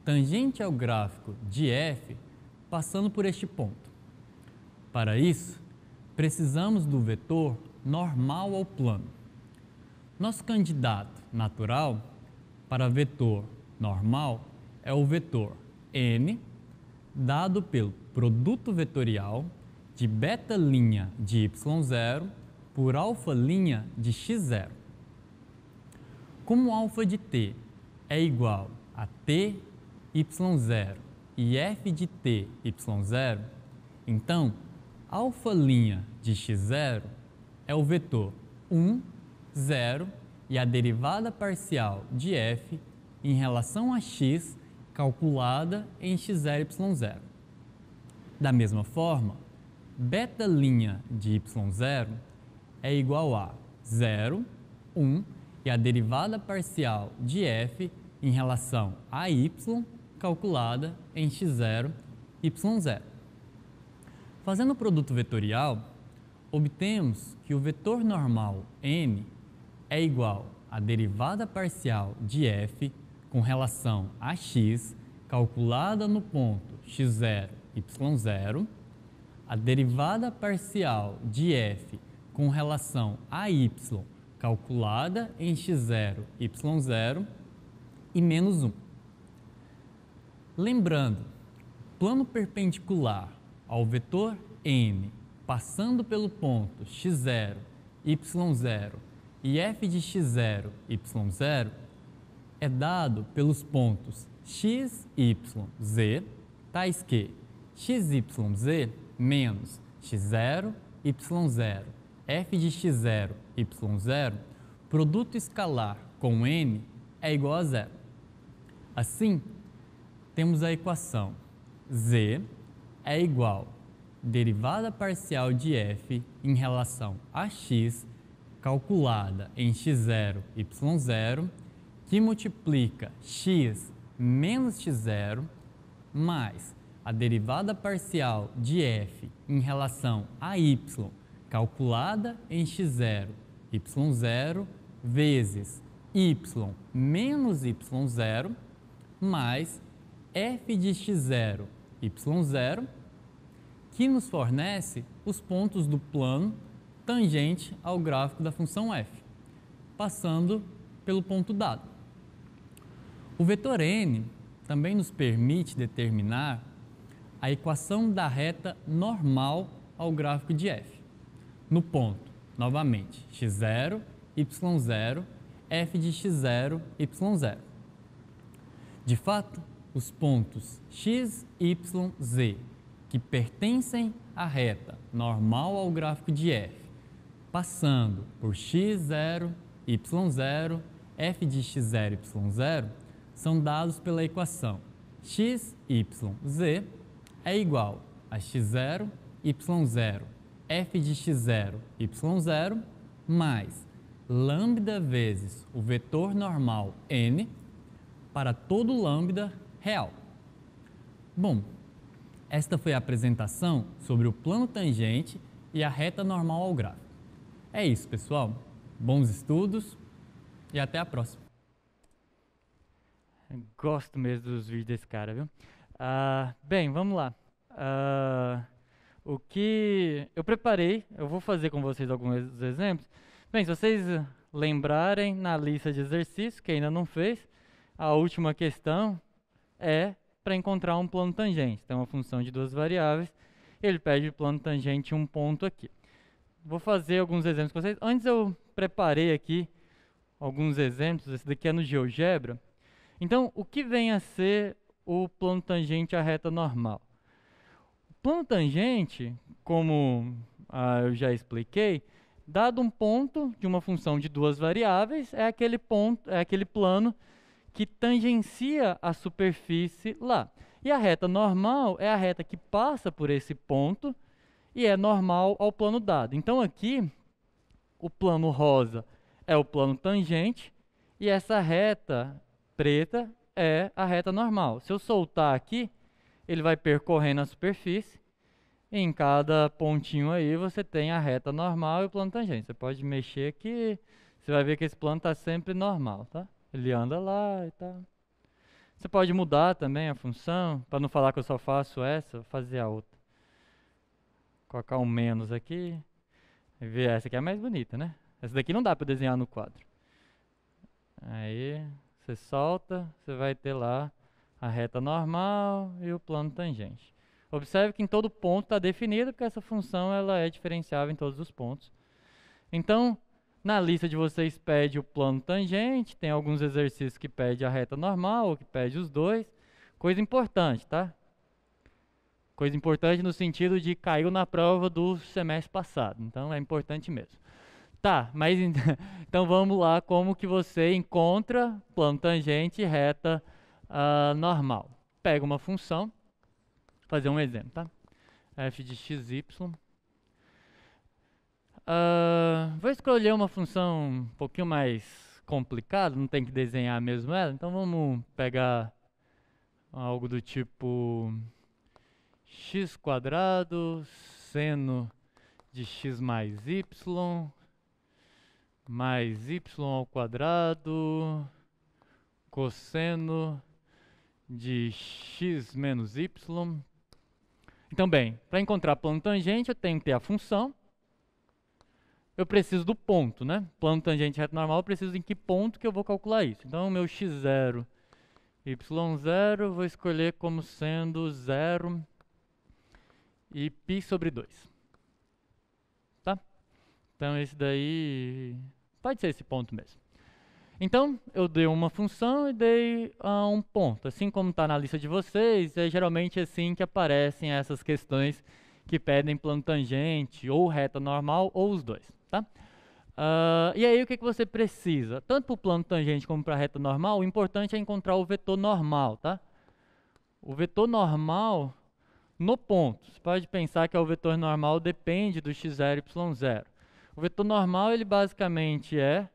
tangente ao gráfico de f passando por este ponto. Para isso, precisamos do vetor normal ao plano. Nosso candidato natural para vetor normal é o vetor n, dado pelo produto vetorial de beta' de y0 por alfa' de x0. Como alfa de t é igual a t, y0 e f de t, y0, então alfa' de x0 é o vetor 1, 0 e a derivada parcial de f em relação a x calculada em x0, y0. Da mesma forma, beta' de y0 é igual a 0, 1 e a derivada parcial de f em relação a y calculada em x0, y0. Fazendo o produto vetorial, obtemos que o vetor normal n é igual à derivada parcial de f com relação a x calculada no ponto x0, y0, a derivada parcial de f com relação a y calculada em x0, y0 e menos 1. Lembrando, plano perpendicular ao vetor n passando pelo ponto x0, y0 e f de x0, y0 é dado pelos pontos x, y, z, tais que xyz menos x0, y0, f de x0, y0, produto escalar com n é igual a zero. Assim, temos a equação z é igual a derivada parcial de f em relação a x calculada em x0, y0, que multiplica x menos x0 mais a derivada parcial de f em relação a y calculada em x0, y0 vezes y menos y0 mais f de x0, y0, que nos fornece os pontos do plano tangente ao gráfico da função f, passando pelo ponto dado. O vetor n também nos permite determinar a equação da reta normal ao gráfico de f, no ponto, novamente, x0, y0, f de x0, y0. De fato, os pontos x, y, z, que pertencem à reta normal ao gráfico de f, passando por x0, y0, f de x0, y0, são dados pela equação x, y, z é igual a x0, y0, f de x0, y0, mais lambda vezes o vetor normal n para todo lambda real. Bom, esta foi a apresentação sobre o plano tangente e a reta normal ao gráfico. É isso, pessoal. Bons estudos e até a próxima. Gosto mesmo dos vídeos desse cara, viu? Bem, vamos lá. O que eu preparei, eu vou fazer com vocês alguns exemplos. Bem, se vocês lembrarem na lista de exercícios, que ainda não fez, a última questão é para encontrar um plano tangente. Então, uma função de duas variáveis, ele pede o plano tangente um ponto aqui. Vou fazer alguns exemplos com vocês. Antes eu preparei aqui alguns exemplos, esse daqui é no GeoGebra. Então, o que vem a ser o plano tangente à reta normal? O plano tangente, como eu já expliquei, dado um ponto de uma função de duas variáveis, é aquele plano que tangencia a superfície lá. E a reta normal é a reta que passa por esse ponto e é normal ao plano dado. Então aqui, o plano rosa é o plano tangente e essa reta preta é a reta normal. Se eu soltar aqui, ele vai percorrendo a superfície. E em cada pontinho aí você tem a reta normal e o plano tangente. Você pode mexer aqui, você vai ver que esse plano está sempre normal, tá? Ele anda lá e tal. Você pode mudar também a função, para não falar que eu só faço essa, vou fazer a outra. Colocar um menos aqui. E ver, essa aqui é a mais bonita, né? Essa daqui não dá para desenhar no quadro. Aí você solta, você vai ter lá a reta normal e o plano tangente. Observe que em todo ponto está definido, porque essa função ela é diferenciável em todos os pontos. Então, na lista de vocês pede o plano tangente, tem alguns exercícios que pede a reta normal, ou que pede os dois. Coisa importante, tá? Coisa importante no sentido de caiu na prova do semestre passado, então é importante mesmo. Tá, mas então vamos lá como que você encontra plano tangente e reta normal. Pega uma função, vou fazer um exemplo, tá? F de x, y. Vou escolher uma função um pouquinho mais complicada, não tem que desenhar mesmo ela, então vamos pegar algo do tipo x² seno de x mais y cosseno de x menos y. Então, bem, para encontrar plano tangente, eu tenho que ter a função. Eu preciso do ponto, né? Plano tangente reto normal, eu preciso em que ponto que eu vou calcular isso. Então, o meu x0, y0, vou escolher como sendo 0 e π/2. Tá? Então, esse daí pode ser esse ponto mesmo. Então, eu dei uma função e dei um ponto. Assim como está na lista de vocês, é geralmente assim que aparecem essas questões que pedem plano tangente, ou reta normal, ou os dois. Tá? E aí, o que você precisa? Tanto para o plano tangente como para a reta normal, o importante é encontrar o vetor normal. Tá? O vetor normal no ponto. Você pode pensar que o vetor normal depende do x0 e y0. O vetor normal, ele basicamente é...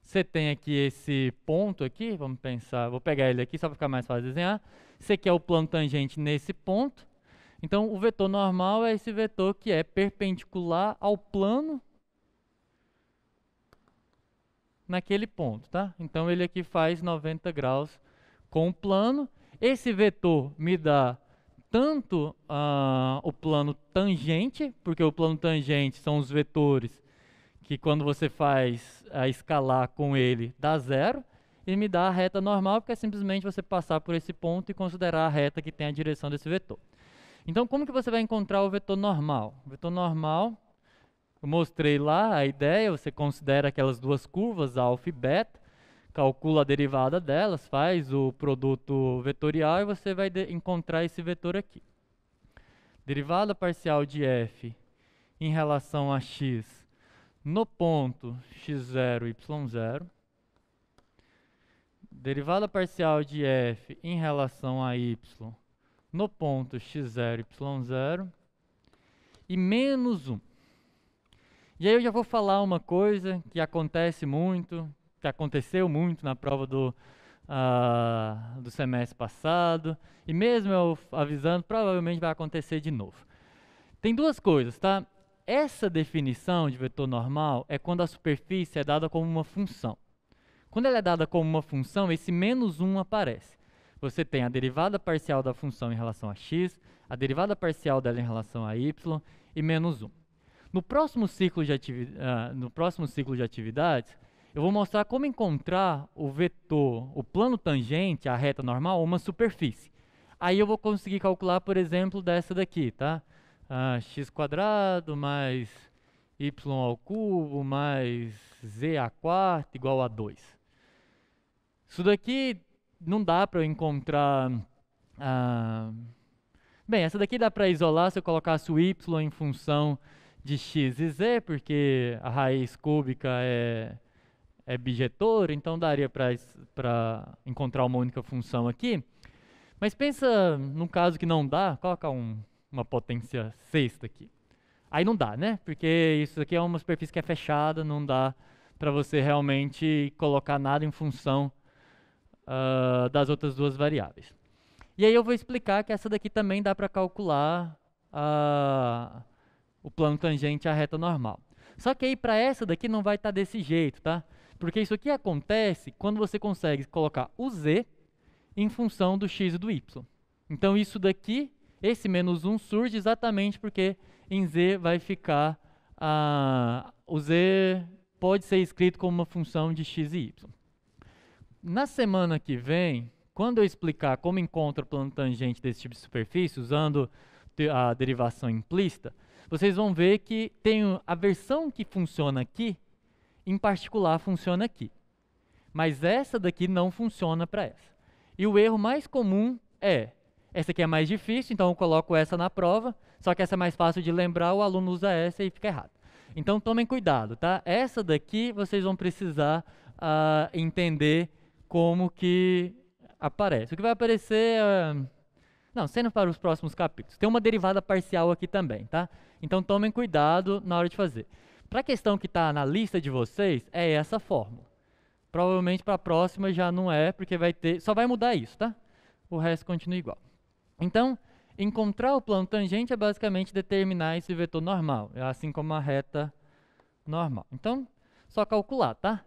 Você tem aqui esse ponto aqui, vamos pensar, vou pegar ele aqui só para ficar mais fácil de desenhar. Você quer o plano tangente nesse ponto. Então, o vetor normal é esse vetor que é perpendicular ao plano naquele ponto, tá? Então, ele aqui faz 90 graus com o plano. Esse vetor me dá tanto o plano tangente, porque o plano tangente são os vetores que quando você faz a escalar com ele dá 0, e me dá a reta normal, porque é simplesmente você passar por esse ponto e considerar a reta que tem a direção desse vetor. Então, como que você vai encontrar o vetor normal? O vetor normal, eu mostrei lá a ideia, você considera aquelas duas curvas, alfa e beta, calcula a derivada delas, faz o produto vetorial e você vai encontrar esse vetor aqui. Derivada parcial de f em relação a x no ponto x0, y0. Derivada parcial de f em relação a y no ponto x0, y0. E menos 1. E aí eu já vou falar uma coisa que acontece muito, que aconteceu muito na prova do semestre passado. E mesmo eu avisando, provavelmente vai acontecer de novo. Tem duas coisas, tá? Essa definição de vetor normal é quando a superfície é dada como uma função. Quando ela é dada como uma função, esse menos 1 aparece. Você tem a derivada parcial da função em relação a x, a derivada parcial dela em relação a y e menos 1. No próximo ciclo de atividades, eu vou mostrar como encontrar o vetor, o plano tangente, a reta normal, uma superfície. Aí eu vou conseguir calcular, por exemplo, dessa daqui, tá? x² mais y² mais z² igual a 2. Isso daqui não dá para eu encontrar... Bem, essa daqui dá para isolar se eu colocasse o y em função de x e z, porque a raiz cúbica é bijetora, então daria para encontrar uma única função aqui. Mas pensa num caso que não dá, coloca uma potência sexta aqui. Aí não dá, né? Porque isso aqui é uma superfície que é fechada, não dá para você realmente colocar nada em função das outras duas variáveis. E aí eu vou explicar que essa daqui também dá para calcular o plano tangente à reta normal. Só que aí para essa daqui não vai estar desse jeito, tá? Porque isso aqui acontece quando você consegue colocar o z em função do x e do y. Então isso daqui, esse menos 1 surge exatamente porque em z vai ficar, o z pode ser escrito como uma função de x e y. Na semana que vem, quando eu explicar como encontro o plano tangente desse tipo de superfície, usando a derivação implícita, vocês vão ver que tem a versão que funciona aqui, em particular funciona aqui. Mas essa daqui não funciona para essa. E o erro mais comum essa aqui é mais difícil, então eu coloco essa na prova, só que essa é mais fácil de lembrar, o aluno usa essa e fica errado. Então tomem cuidado, tá? Essa daqui vocês vão precisar entender como que aparece. O que vai aparecer... não, sendo para os próximos capítulos. Tem uma derivada parcial aqui também, tá? Então tomem cuidado na hora de fazer. Para a questão que está na lista de vocês, é essa fórmula. Provavelmente para a próxima já não é, porque só vai mudar isso, tá? O resto continua igual. Então, encontrar o plano tangente é basicamente determinar esse vetor normal, assim como a reta normal. Então, só calcular, tá?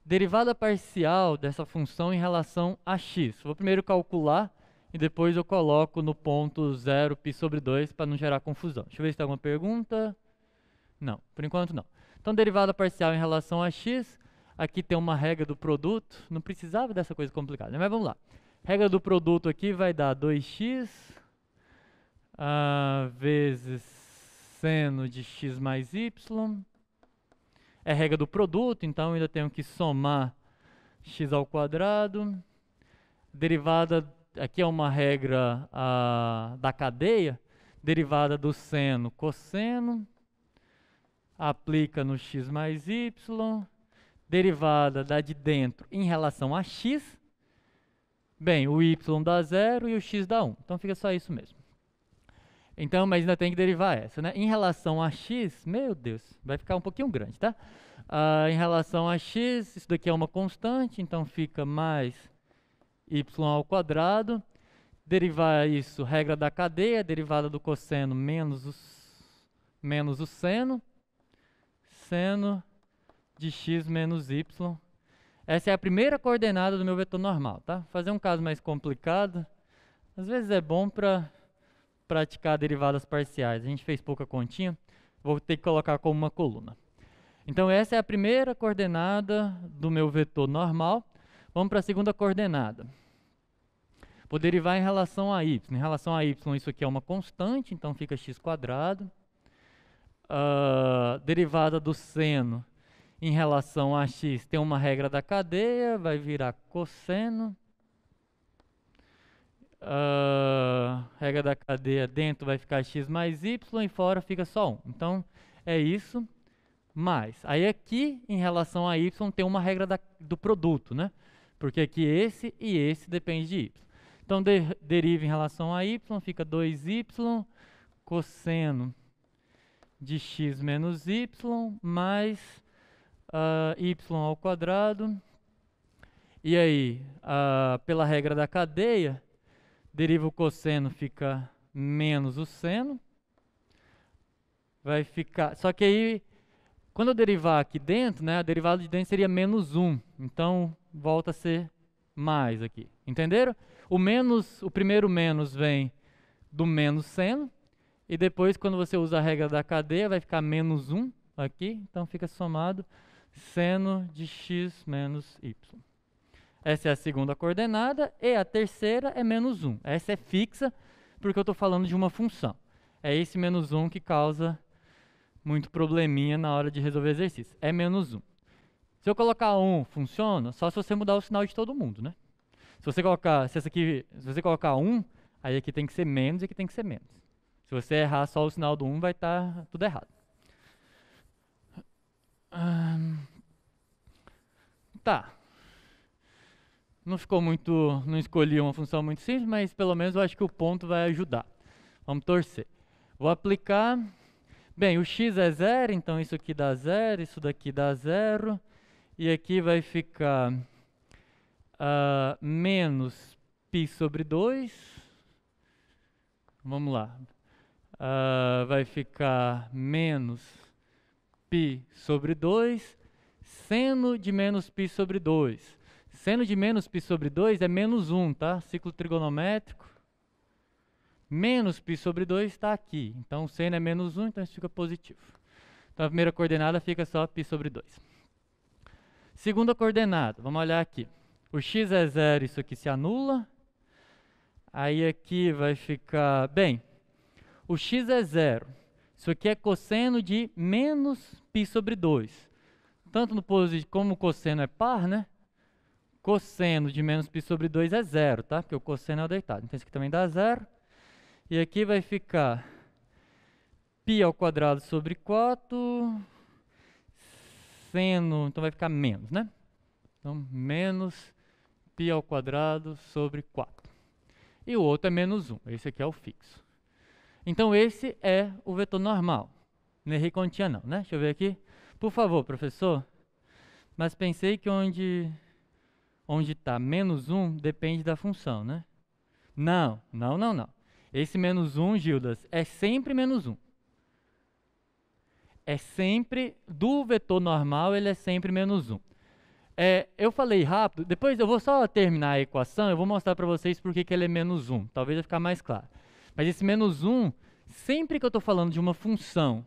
Derivada parcial dessa função em relação a x. Vou primeiro calcular e depois eu coloco no ponto 0 π sobre 2 para não gerar confusão. Deixa eu ver se tem alguma pergunta. Não, por enquanto não. Então, derivada parcial em relação a x. Aqui tem uma regra do produto. Não precisava dessa coisa complicada, né? Mas vamos lá. Regra do produto aqui vai dar 2x vezes seno de x mais y. É regra do produto, então ainda tenho que somar x ao quadrado. Derivada, aqui é uma regra da cadeia. Derivada do seno, cosseno. Aplica no x mais y. Derivada da de dentro em relação a x. Bem, o y dá 0 e o x dá 1. Então fica só isso mesmo. Então, mas ainda tem que derivar essa, né? Em relação a x, meu Deus, vai ficar um pouquinho grande, tá? Em relação a x, isso daqui é uma constante, então fica mais y ao quadrado. Derivar isso, regra da cadeia, derivada do cosseno menos o seno. Seno de x menos y. Essa é a primeira coordenada do meu vetor normal, tá? Fazer um caso mais complicado, às vezes é bom para praticar derivadas parciais. A gente fez pouca continha, vou ter que colocar como uma coluna. Então essa é a primeira coordenada do meu vetor normal. Vamos para a segunda coordenada. Vou derivar em relação a y. Em relação a y, isso aqui é uma constante, então fica x². Derivada do seno em relação a x tem uma regra da cadeia, vai virar cosseno. Regra da cadeia, dentro vai ficar x mais y e fora fica só 1. Então, é isso, mais. Aí aqui, em relação a y, tem uma regra do produto, né? Porque aqui esse e esse depende de y. Então, deriva em relação a y, fica 2y cosseno de x menos y mais y ao quadrado. E aí, pela regra da cadeia, deriva o cosseno, fica menos o seno. Vai ficar... Só que aí, quando eu derivar aqui dentro, né, a derivada de dentro seria menos 1. Então, volta a ser mais aqui. Entenderam? O primeiro menos vem do menos seno. E depois, quando você usa a regra da cadeia, vai ficar menos 1 aqui. Então, fica somado seno de x menos y. Essa é a segunda coordenada. E a terceira é menos 1. Essa é fixa, porque eu estou falando de uma função. É esse menos 1 que causa muito probleminha na hora de resolver exercício. É menos 1. Se eu colocar 1, funciona? Só se você mudar o sinal de todo mundo, né? Se você colocar 1, aí aqui tem que ser menos e aqui tem que ser menos. Se você errar só o sinal do 1, vai estar tudo errado. Tá. Não ficou muito... Não escolhi uma função muito simples, mas pelo menos eu acho que o ponto vai ajudar. Vamos torcer. Vou aplicar... Bem, o x é 0, então isso aqui dá 0, isso daqui dá 0. E aqui vai ficar menos π sobre 2. Vamos lá. Vai ficar menos π sobre 2. Seno de menos π sobre 2. Seno de menos π sobre 2 é menos 1, tá? Ciclo trigonométrico. Menos π sobre 2 está aqui. Então, o seno é menos 1, então isso fica positivo. Então, a primeira coordenada fica só π sobre 2. Segunda coordenada, vamos olhar aqui. O x é 0, isso aqui se anula. Aí aqui vai ficar... Bem, o x é 0. Isso aqui é cosseno de menos π sobre 2. Tanto no positivo como o cosseno é par, né? Cosseno de menos π sobre 2 é 0, tá? Porque o cosseno é o deitado. Então isso aqui também dá 0. E aqui vai ficar π ao quadrado sobre 4. Seno, então vai ficar menos, né? Então, menos π ao quadrado sobre 4. E o outro é menos 1. Esse aqui é o fixo. Então, esse é o vetor normal. Não errei continha não, né? Deixa eu ver aqui. Por favor, professor. Mas pensei que onde está menos 1 depende da função, né? Não. Esse menos 1, Gildas, é sempre menos 1. É sempre, do vetor normal, ele é sempre menos 1. Eu falei rápido, depois eu vou só terminar a equação, eu vou mostrar para vocês por que ele é menos 1. Talvez vai ficar mais claro. Mas esse menos 1, sempre que eu estou falando de uma função,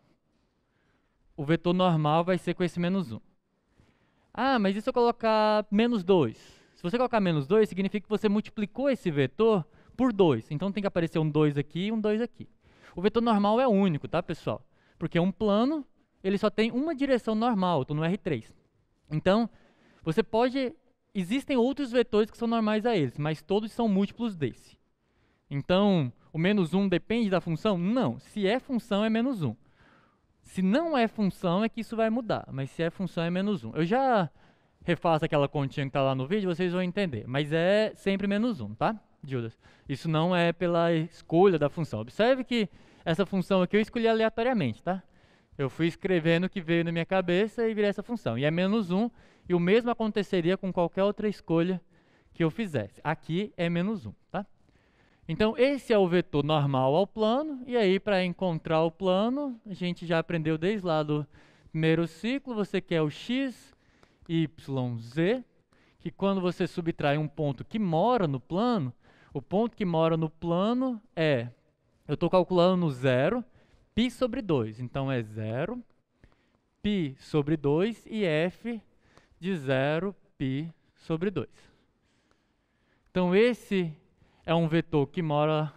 o vetor normal vai ser com esse menos 1. Ah, mas e se eu colocar menos 2? Se você colocar menos 2, significa que você multiplicou esse vetor por 2. Então tem que aparecer um 2 aqui e um 2 aqui. O vetor normal é único, tá, pessoal? Porque um plano, ele só tem uma direção normal, eu estou no R3. Então, você pode... Existem outros vetores que são normais a eles, mas todos são múltiplos desse. Então, o menos 1 depende da função? Não. Se é função, é menos 1. Se não é função, é que isso vai mudar. Mas se é função, é menos 1. Eu já refaço aquela continha que está lá no vídeo, vocês vão entender. Mas é sempre menos 1, tá, Gildas? Isso não é pela escolha da função. Observe que essa função aqui eu escolhi aleatoriamente, tá? Eu fui escrevendo o que veio na minha cabeça e virei essa função. E é menos 1, e o mesmo aconteceria com qualquer outra escolha que eu fizesse. Aqui é menos 1, tá? Então, esse é o vetor normal ao plano, e aí para encontrar o plano, a gente já aprendeu desde lá do primeiro ciclo, você quer o x, y, z, que quando você subtrai um ponto que mora no plano, o ponto que mora no plano é, eu estou calculando no 0, π sobre 2, então é 0, π sobre 2 e f de 0, π sobre 2. Então, esse é um vetor que mora...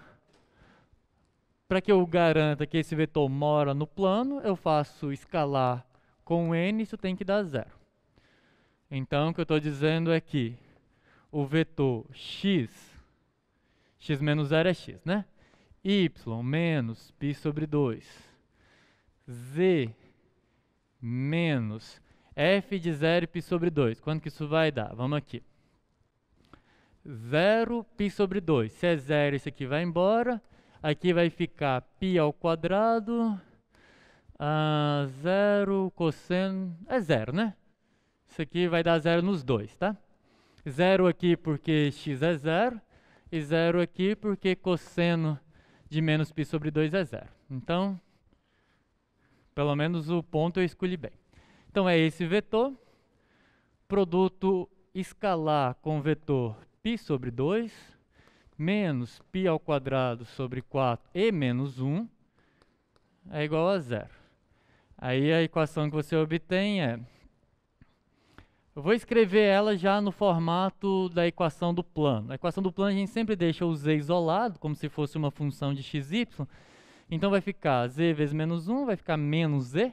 Para que eu garanta que esse vetor mora no plano, eu faço escalar com n, isso tem que dar 0. Então, o que eu estou dizendo é que o vetor x menos 0 é x, né? Y menos π sobre 2, z menos f de 0 e π sobre 2. Quanto que isso vai dar? Vamos aqui. 0 π sobre 2. Se é 0, isso aqui vai embora. Aqui vai ficar π ao quadrado. 0 cosseno... É 0, né? Isso aqui vai dar 0 nos dois, tá? 0 aqui porque x é 0. E 0 aqui porque cosseno de menos π sobre 2 é 0. Então, pelo menos o ponto eu escolhi bem. Então, é esse vetor. Produto escalar com o vetor π sobre 2, menos π ao quadrado sobre 4 e menos 1, é igual a 0. Aí a equação que você obtém é... Eu vou escrever ela já no formato da equação do plano. A equação do plano a gente sempre deixa o z isolado, como se fosse uma função de xy. Então vai ficar z vezes menos 1, vai ficar menos z.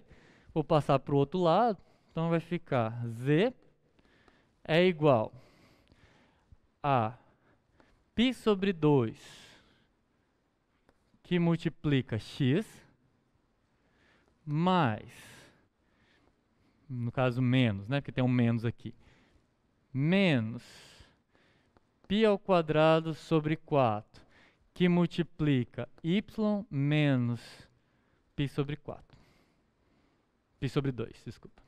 Vou passar para o outro lado. Então vai ficar z é igual a π sobre 2, que multiplica x, mais, no caso menos, né, porque tem um menos aqui, menos π ao quadrado sobre 4, que multiplica y menos π sobre 4. π sobre 2, desculpa.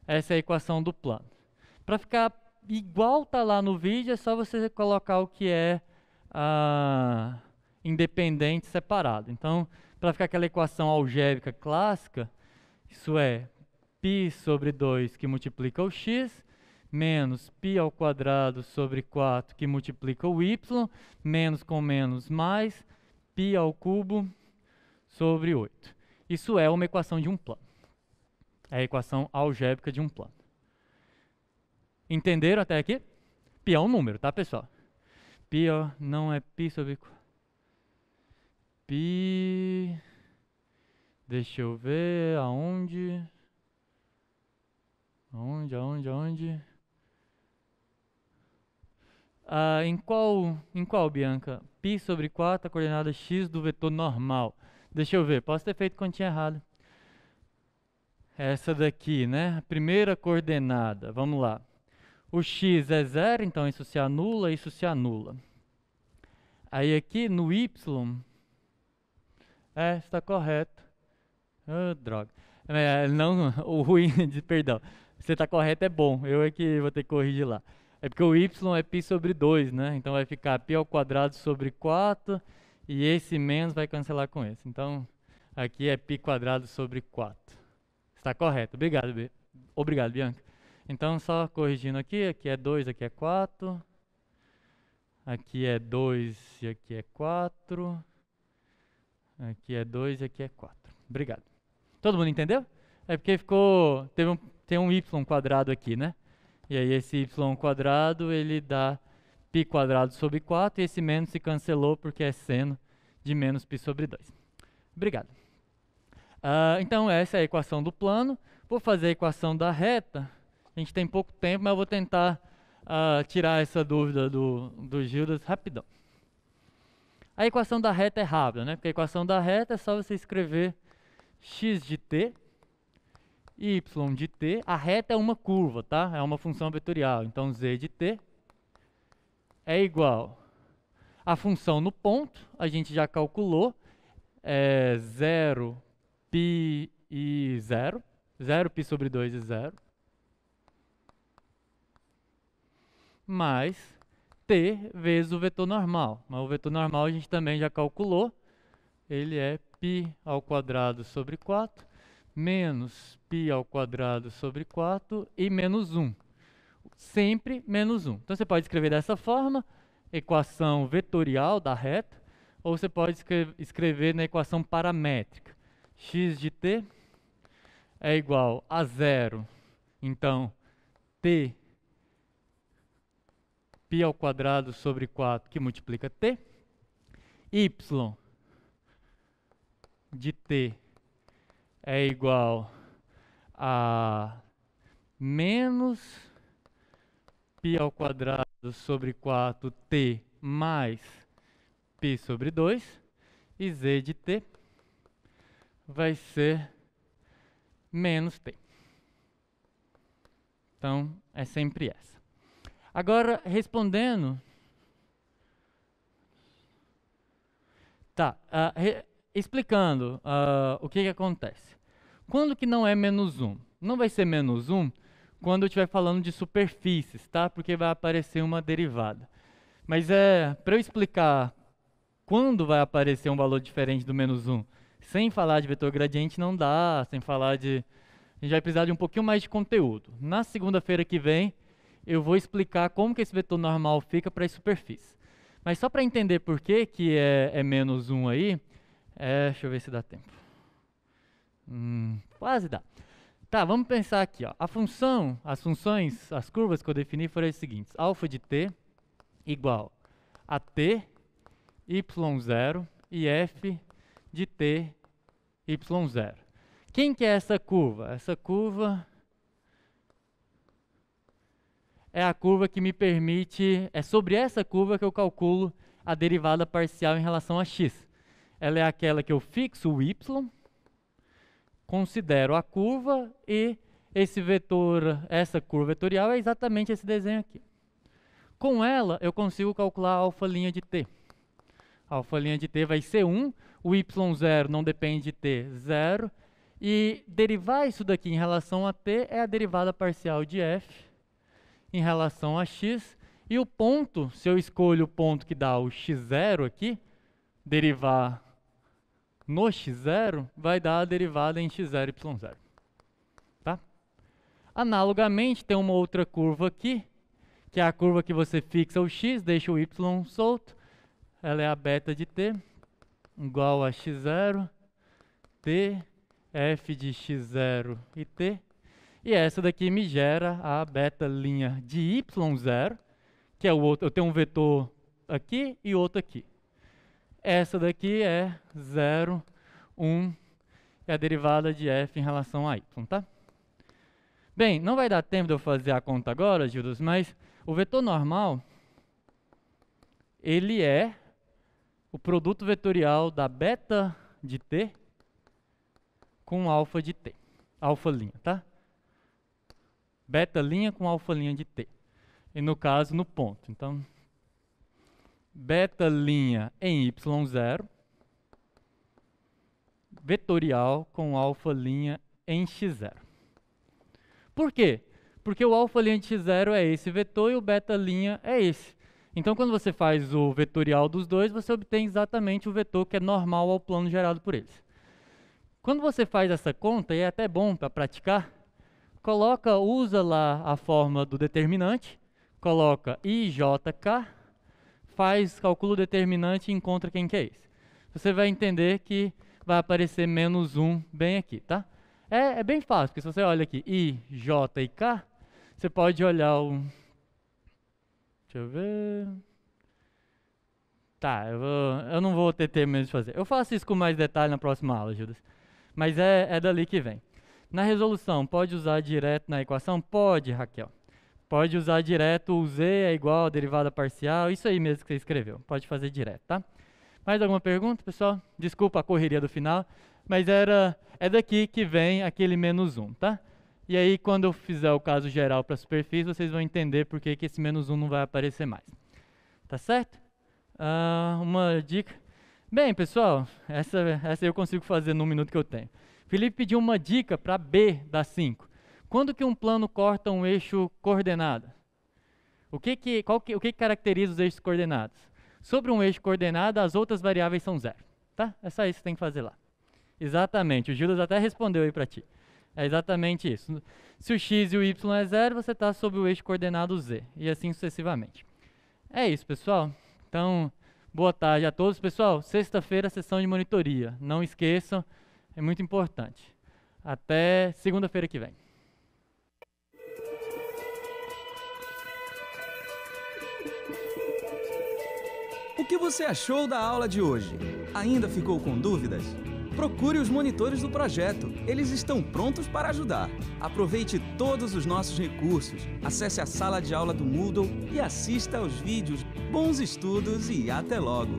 Essa é a equação do plano. Para ficar igual está lá no vídeo, é só você colocar o que é independente separado. Então, para ficar aquela equação algébrica clássica, isso é π sobre 2 que multiplica o x, menos π ao quadrado sobre 4 que multiplica o y, menos com menos mais, π ao cubo sobre 8. Isso é uma equação de um plano. É a equação algébrica de um plano. Entenderam até aqui? Pi é um número, tá, pessoal? Pi ó, não é pi sobre... Pi... Deixa eu ver aonde... Aonde? Em qual, Bianca? Pi sobre 4, a coordenada x do vetor normal. Deixa eu ver, posso ter feito continha errada. Essa daqui, né? A primeira coordenada, vamos lá. O x é 0, então isso se anula, isso se anula. Aí aqui no y, está correto. Droga. Não, o ruim, perdão. Você está correto é bom, eu é que vou ter que corrigir lá. É porque o y é π sobre 2, né? Então vai ficar π ao quadrado sobre 4 e esse menos vai cancelar com esse. Então aqui é π quadrado sobre 4. Está correto, obrigado, Bianca. Então só corrigindo aqui é 2, aqui é 4. Aqui é 2 e aqui é 4. Aqui é 2 e aqui é 4. Obrigado. Todo mundo entendeu? É porque tem um y quadrado aqui, né? E aí esse y quadrado, ele dá π quadrado sobre 4 e esse menos se cancelou porque é seno de menos π sobre 2. Obrigado. Então essa é a equação do plano. Vou fazer a equação da reta. A gente tem pouco tempo, mas eu vou tentar tirar essa dúvida do Gildas rapidão. A equação da reta é rápida, né? Porque a equação da reta é só você escrever x de t, y de t. A reta é uma curva, tá? É uma função vetorial. Então z de t é igual a função no ponto, a gente já calculou, é 0, π e 0. 0 π sobre 2 é 0. Mais t vezes o vetor normal. Mas o vetor normal a gente também já calculou. Ele é π ao quadrado sobre 4, menos π ao quadrado sobre 4 e menos 1. Sempre menos 1. Então você pode escrever dessa forma, equação vetorial da reta, ou você pode escrever na equação paramétrica. X de t é igual a 0. Então, t π ao quadrado sobre 4, que multiplica t. Y de t é igual a menos π ao quadrado sobre 4t mais π sobre 2. E z de t vai ser menos t. Então, é sempre essa. Agora, respondendo... Tá, explicando o que acontece. Quando que não é menos 1? Não vai ser menos 1 quando eu estiver falando de superfícies, tá? Porque vai aparecer uma derivada. Mas para eu explicar quando vai aparecer um valor diferente do menos 1, sem falar de vetor gradiente não dá, sem falar de... A gente vai precisar de um pouquinho mais de conteúdo. Na segunda-feira que vem, eu vou explicar como que esse vetor normal fica para as superfícies. Mas só para entender por que é menos 1 aí, deixa eu ver se dá tempo. Quase dá. Tá, vamos pensar aqui. Ó. As funções, as curvas que eu defini foram as seguintes. Alfa de t igual a t, y0 e f de t, y0. Quem que é essa curva? Essa curva é a curva que me permite... É sobre essa curva que eu calculo a derivada parcial em relação a x. Ela é aquela que eu fixo o y, considero a curva e esse vetor, essa curva vetorial é exatamente esse desenho aqui. Com ela, eu consigo calcular a alfa' de t. A alfa' de t vai ser 1, o y0 não depende de t, 0. E derivar isso daqui em relação a t é a derivada parcial de f em relação a x. E o ponto, se eu escolho o ponto que dá o x0 aqui, derivar no x0, vai dar a derivada em x0, y0. Tá? Analogamente, tem uma outra curva aqui, que é a curva que você fixa o x, deixa o y solto. Ela é a beta de t, igual a x0, t, f de x0 e t. E essa daqui me gera a beta linha de y0, que é o outro, eu tenho um vetor aqui e outro aqui. Essa daqui é 0, 1, é a derivada de f em relação a y, tá? Bem, não vai dar tempo de eu fazer a conta agora, Gildas, mas o vetor normal, ele é o produto vetorial da beta de t com alfa de t, alfa linha, tá? Beta linha com alfa linha de t. E no caso, no ponto. Então, beta linha em y0, vetorial com alfa linha em x0. Por quê? Porque o alfa linha de x0 é esse vetor e o beta linha é esse. Então, quando você faz o vetorial dos dois, você obtém exatamente o vetor que é normal ao plano gerado por eles. Quando você faz essa conta, e é até bom para praticar, usa lá a forma do determinante, coloca IJK, calcula o determinante e encontra quem que é esse. Você vai entender que vai aparecer menos 1 bem aqui, tá? É bem fácil, porque se você olha aqui I, J e K, você pode olhar o... Deixa eu ver... Tá, eu não vou ter tempo mesmo de fazer. Eu faço isso com mais detalhe na próxima aula, Judas. Mas é dali que vem. Na resolução, pode usar direto na equação? Pode, Raquel. Pode usar direto, o z é igual a derivada parcial, isso aí mesmo que você escreveu. Pode fazer direto, tá? Mais alguma pergunta, pessoal? Desculpa a correria do final, mas é daqui que vem aquele menos 1, tá? E aí, quando eu fizer o caso geral para a superfície, vocês vão entender por que esse menos 1 não vai aparecer mais. Tá certo? Uma dica. Bem, pessoal, essa eu consigo fazer no minuto que eu tenho. Felipe pediu uma dica para B da 5. Quando que um plano corta um eixo coordenado? O que caracteriza os eixos coordenados? Sobre um eixo coordenado, as outras variáveis são zero. Tá? É só isso que você tem que fazer lá. Exatamente, o Judas até respondeu aí para ti. É exatamente isso. Se o x e o y é zero, você está sobre o eixo coordenado z. E assim sucessivamente. É isso, pessoal. Então, boa tarde a todos. Pessoal, sexta-feira, sessão de monitoria. Não esqueçam, é muito importante. Até segunda-feira que vem. O que você achou da aula de hoje? Ainda ficou com dúvidas? Procure os monitores do projeto. Eles estão prontos para ajudar. Aproveite todos os nossos recursos. Acesse a sala de aula do Moodle e assista aos vídeos. Bons estudos e até logo!